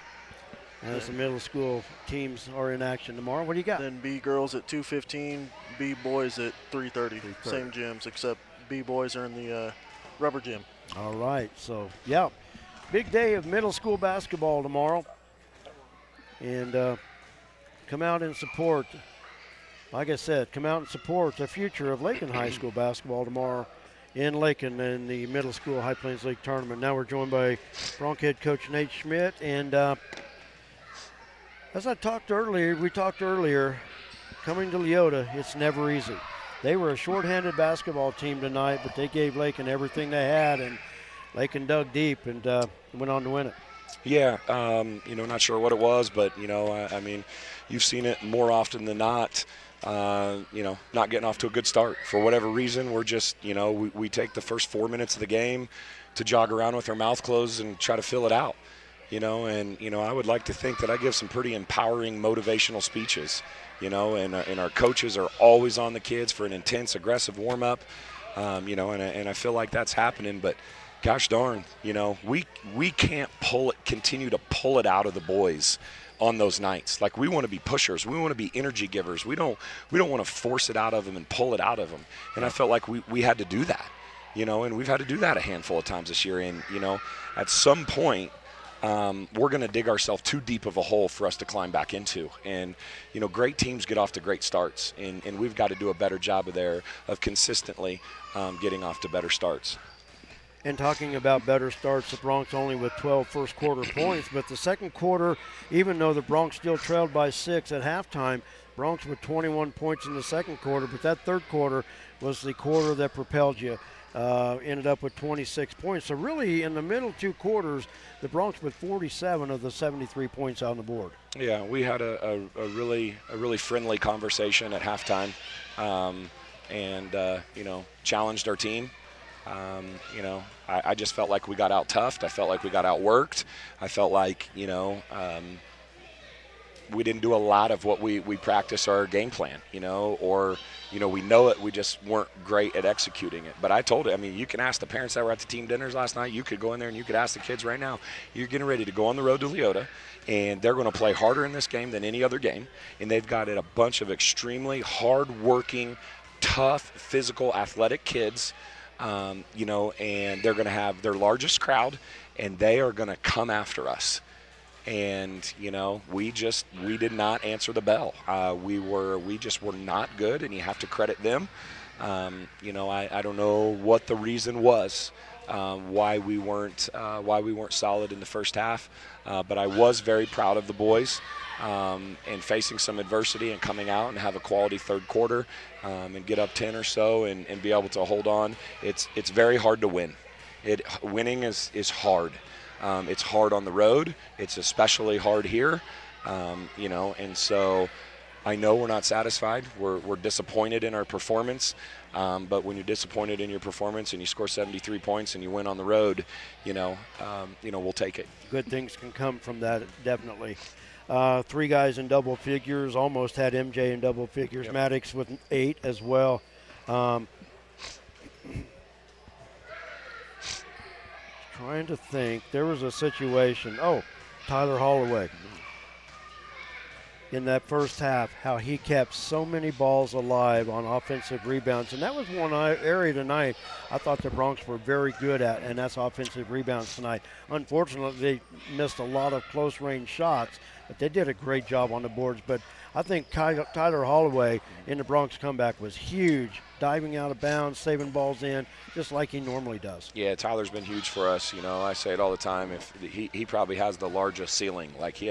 as the middle school teams are in action tomorrow. What do you got? Then B girls at 2:15, B boys at 3:30. Same gyms, except B boys are in the rubber gym. All right, so yeah, big day of middle school basketball tomorrow. And come out and support, like I said, come out and support the future of Lakin High School basketball tomorrow in Lakin in the Middle School High Plains League Tournament. Now we're joined by Bronx head coach Nate Schmidt. And as we talked earlier, coming to Leota, it's never easy. They were a shorthanded basketball team tonight, but they gave Lakin everything they had, and Lakin dug deep and went on to win it. Yeah, not sure what it was, but, I mean, you've seen it more often than not. Not getting off to a good start. For whatever reason, we're just, we take the first 4 minutes of the game to jog around with our mouth closed and try to fill it out, and I would like to think that I give some pretty empowering motivational speeches, and our coaches are always on the kids for an intense, aggressive warm-up, and I feel like that's happening, but gosh darn, we can't continue to pull it out of the boys on those nights. Like, we want to be pushers. We want to be energy givers. We don't want to force it out of them and pull it out of them. And I felt like we had to do that, and we've had to do that a handful of times this year. And, at some point, we're going to dig ourselves too deep of a hole for us to climb back into. And, great teams get off to great starts. And we've got to do a better job of consistently getting off to better starts. And talking about better starts, the Bronx only with 12 first quarter points, but the second quarter, even though the Bronx still trailed by 6 at halftime, Bronx with 21 points in the second quarter, but that third quarter was the quarter that propelled you. Ended up with 26 points. So really, in the middle two quarters, the Bronx with 47 of the 73 points on the board. Yeah, we had a really friendly conversation at halftime, and challenged our team. I just felt like we got out toughed. I felt like we got outworked. I felt like, we didn't do a lot of what we practice our game plan, or, we know it. We just weren't great at executing it. But I told it, you can ask the parents that were at the team dinners last night. You could go in there and you could ask the kids right now. You're getting ready to go on the road to Leota, and they're going to play harder in this game than any other game. And they've got a bunch of extremely hard-working, tough, physical, athletic kids. And they're going to have their largest crowd, and they are going to come after us. And, we did not answer the bell. We just were not good, and you have to credit them. I don't know what the reason was, why we weren't solid in the first half, but I was very proud of the boys. And facing some adversity and coming out and have a quality third quarter, and get up 10 or so and be able to hold on. It's very hard to win. Winning is hard. It's hard on the road. It's especially hard here, and so I know we're not satisfied. We're disappointed in our performance, but when you're disappointed in your performance and you score 73 points and you win on the road, we'll take it. Good things can come from that, definitely. 3 guys in double figures, almost had MJ in double figures. Yep. Maddox with 8 as well. Trying to think. There was a situation. Oh, Tyler Holloway. In that first half, how he kept so many balls alive on offensive rebounds. And that was one area tonight I thought the Bronx were very good at, and that's offensive rebounds tonight. Unfortunately, they missed a lot of close-range shots, but they did a great job on the boards. But I think Tyler Holloway in the Bronx comeback was huge, diving out of bounds, saving balls in, just like he normally does. Yeah, Tyler's been huge for us. I say it all the time. If he probably has the largest ceiling. Like, he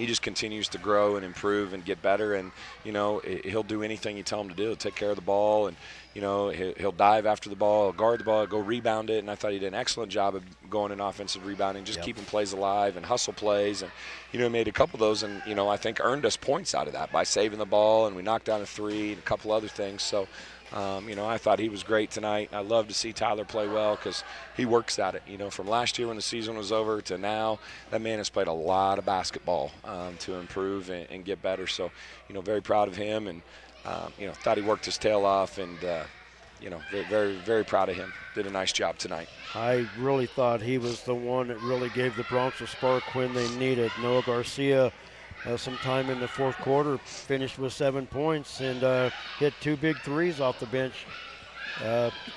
just continues to grow and improve and get better, and he'll do anything you tell him to do. Take care of the ball, and he'll dive after the ball, he'll guard the ball, go rebound it, and I thought he did an excellent job of going in offensive rebounding, just keeping plays alive and hustle plays, and he made a couple of those, and I think earned us points out of that by saving the ball, and we knocked down a three and a couple other things. So I thought he was great tonight. I love to see Tyler play well because he works at it. From last year when the season was over to now, that man has played a lot of basketball to improve and get better. So, very proud of him, and thought he worked his tail off, and very, very proud of him. Did a nice job tonight. I really thought he was the one that really gave the Bronx a spark when they needed. Noah Garcia, sometime in the fourth quarter, finished with 7 points and hit 2 big threes off the bench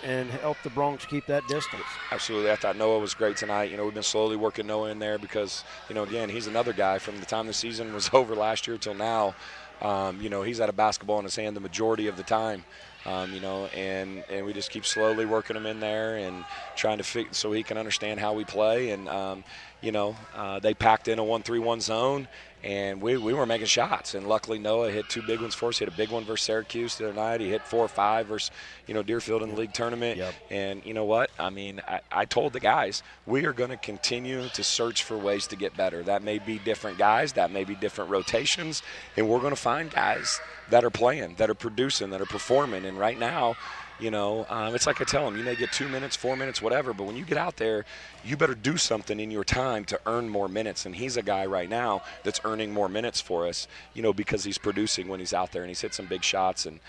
and helped the Bronx keep that distance. Absolutely. I thought Noah was great tonight. We've been slowly working Noah in there because, again, he's another guy from the time the season was over last year till now. He's had a basketball in his hand the majority of the time. And we just keep slowly working him in there and trying to fit so he can understand how we play. And, they packed in a 1-3-1 zone, and we were making shots. And luckily Noah hit 2 big ones for us. He hit a big one versus Syracuse the other night. He hit 4 or 5 versus, Deerfield in the league tournament. Yep. And you know what? I told the guys, we are going to continue to search for ways to get better. That may be different guys. That may be different rotations. And we're going to find guys that are playing, that are producing, that are performing. And right now, it's like I tell them, you may get 2 minutes, 4 minutes, whatever, but when you get out there, you better do something in your time to earn more minutes. And he's a guy right now that's earning more minutes for us, because he's producing when he's out there, and he's hit some big shots, and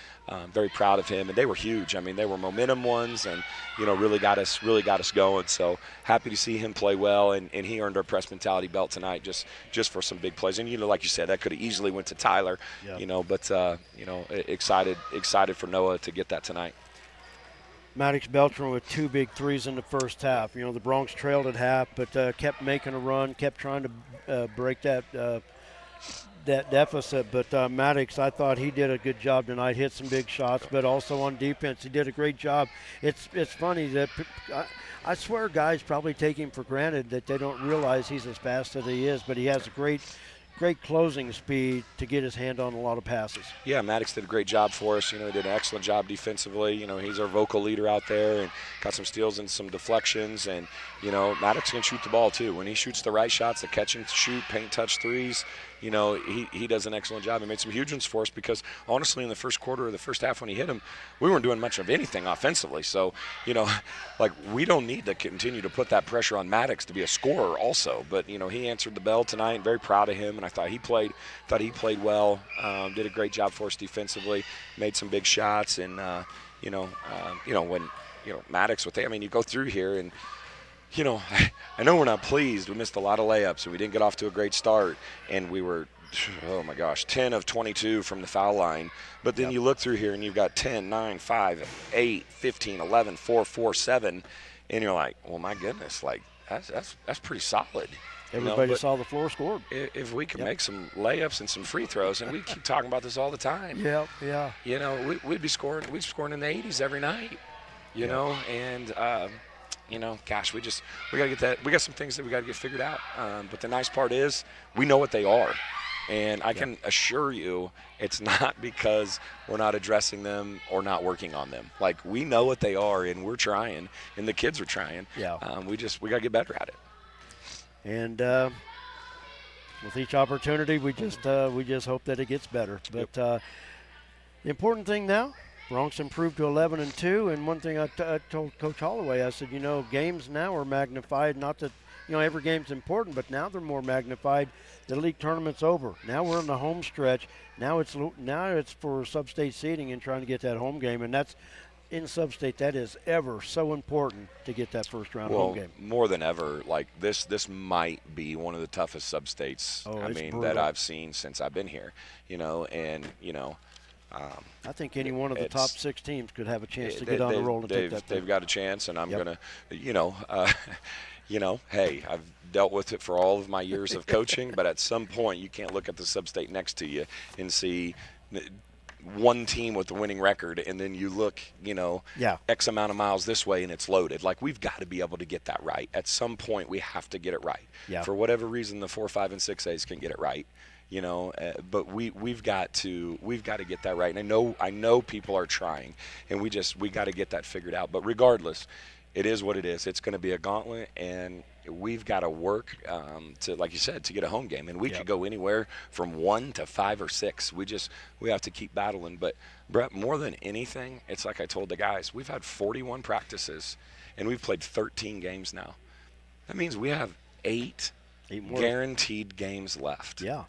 very proud of him. And they were huge. They were momentum ones, and really got us going. So happy to see him play well, and he earned our press mentality belt tonight just for some big plays. And like you said, that could have easily went to Tyler, but excited for Noah to get that tonight. Maddox Beltran with 2 big threes in the first half. The Bronx trailed at half, but kept making a run, kept trying to break that deficit. But Maddox, I thought he did a good job tonight, hit some big shots, but also on defense, he did a great job. It's funny that I swear guys probably take him for granted that they don't realize he's as fast as he is, but he has a great closing speed to get his hand on a lot of passes. Yeah, Maddox did a great job for us. He did an excellent job defensively. He's our vocal leader out there and got some steals and some deflections. And, Maddox can shoot the ball too. When he shoots the right shots, the catch and shoot, paint touch threes, he does an excellent job. He made some huge ones for us because, honestly, in the first quarter or the first half when he hit him, we weren't doing much of anything offensively. So, we don't need to continue to put that pressure on Maddox to be a scorer also. But, he answered the bell tonight, very proud of him, and I thought he played well, did a great job for us defensively, made some big shots. And, when, Maddox with you go through here and, I know we're not pleased. We missed a lot of layups, and we didn't get off to a great start. And we were, 10 of 22 from the foul line. But then you look through here, and you've got 10, 9, 5, 8, 15, 11, 4, 4, 7. And you're like, well, my goodness, that's pretty solid. Everybody saw the floor scored. If we can make some layups and some free throws, and we keep talking about this all the time. Yeah. We'd be scoring in the 80s every night, and gosh, we gotta get that. We got some things that we gotta get figured out. But the nice part is we know what they are, and I can assure you, it's not because we're not addressing them or not working on them. We know what they are, and we're trying, and the kids are trying. Yeah. We gotta get better at it. And with each opportunity, we just hope that it gets better. But the important thing now, Bronx improved to 11-2, and one thing I told Coach Holloway, I said, games now are magnified. Not that every game's important, but now they're more magnified. The league tournament's over. Now we're in the home stretch. Now it's for sub-state seeding and trying to get that home game, and that's in sub-state. That is ever so important to get that first round home game. More than ever, this might be one of the toughest sub-states. That I've seen since I've been here. I think any one of the top 6 teams could have a chance to get on the roll and take that. They've got a chance, and I'm gonna, hey, I've dealt with it for all of my years of coaching, but at some point you can't look at the sub-state next to you and see one team with the winning record, and then you look, X amount of miles this way and it's loaded. Like, we've got to be able to get that right. At some point, we have to get it right. Yeah. For whatever reason, the 4, 5, and 6As can get it right, but we've got to get that right. And I know people are trying, and we got to get that figured out. But regardless, it is what it is. It's going to be a gauntlet, and we've got to work to, like you said, to get a home game. And we could go anywhere from 1 to 5 or 6. We have to keep battling. But, Brett, more than anything, it's like I told the guys, we've had 41 practices, and we've played 13 games now. That means we have 8 more guaranteed games left. Yeah.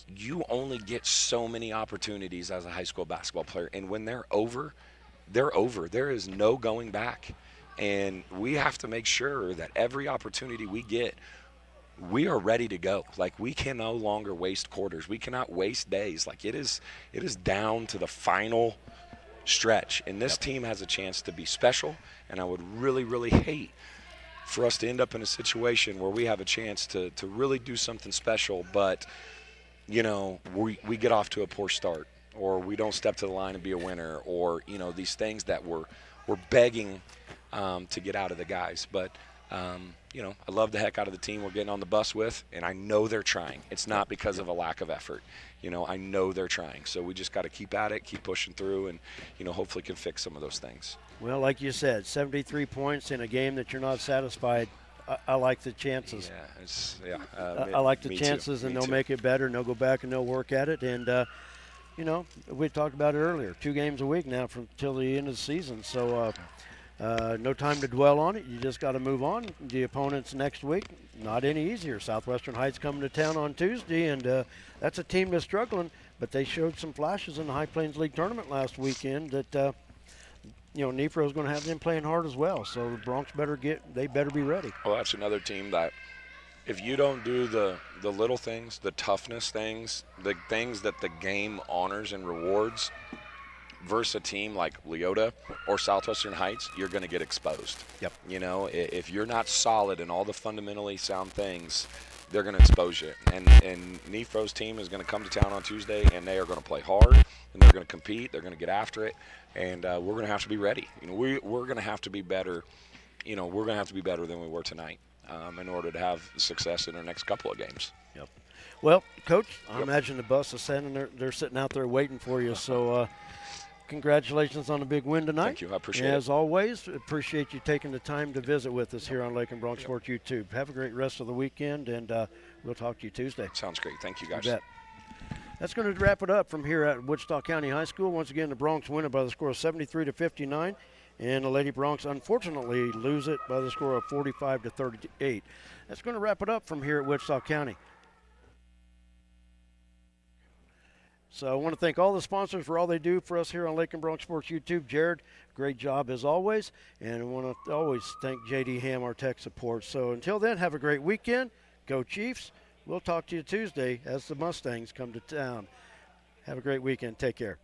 You only get so many opportunities as a high school basketball player. And when they're over, they're over. There is no going back. And we have to make sure that every opportunity we get, we are ready to go. Like, we can no longer waste quarters. We cannot waste days. Like, it is down to the final stretch. And this team has a chance to be special. And I would really, really hate for us to end up in a situation where we have a chance to really do something special, but, we get off to a poor start, or we don't step to the line and be a winner, or, these things that we're begging to get out of the guys. But, I love the heck out of the team we're getting on the bus with, and I know they're trying. It's not because of a lack of effort. I know they're trying. So we just got to keep at it, keep pushing through, and, hopefully can fix some of those things. Well, like you said, 73 points in a game that you're not satisfied. I like the chances. Yeah, I like the me chances, too. and Me they'll too. make it better, and they'll go back and they'll work at it. And, we talked about it earlier, 2 games a week now till the end of the season. So no time to dwell on it. You just got to move on. The opponents next week, not any easier. Southwestern Heights coming to town on Tuesday, and that's a team that's struggling, but they showed some flashes in the High Plains League tournament last weekend that Nefro's going to have them playing hard as well. So the Bronx better be ready. Well, that's another team that, if you don't do the little things, the toughness things, the things that the game honors and rewards, versus a team like Leota or Southwestern Heights, you're going to get exposed. Yep. If you're not solid in all the fundamentally sound things, they're going to expose you. And Nefro's team is going to come to town on Tuesday, and they are going to play hard, and they're going to compete. They're going to get after it, and we're going to have to be ready. We're going to have to be better. We're going to have to be better than we were tonight in order to have success in our next couple of games. Yep. Well, Coach, I imagine the bus is sitting. They're sitting out there waiting for you. So. Congratulations on a big win tonight. Thank you. I appreciate it. As always, appreciate you taking the time to visit with us here on Lakin Bronx Sports YouTube. Have a great rest of the weekend, and we'll talk to you Tuesday. Sounds great. Thank you, guys. You bet. That's going to wrap it up from here at Wichita County High School. Once again, the Bronx win it by the score of 73-59, and the Lady Bronx unfortunately lose it by the score of 45-38. That's going to wrap it up from here at Wichita County. So I want to thank all the sponsors for all they do for us here on Lakin Bronx Sports YouTube. Jared, great job as always. And I want to always thank JD Ham, our tech support. So until then, have a great weekend. Go Chiefs. We'll talk to you Tuesday as the Mustangs come to town. Have a great weekend. Take care.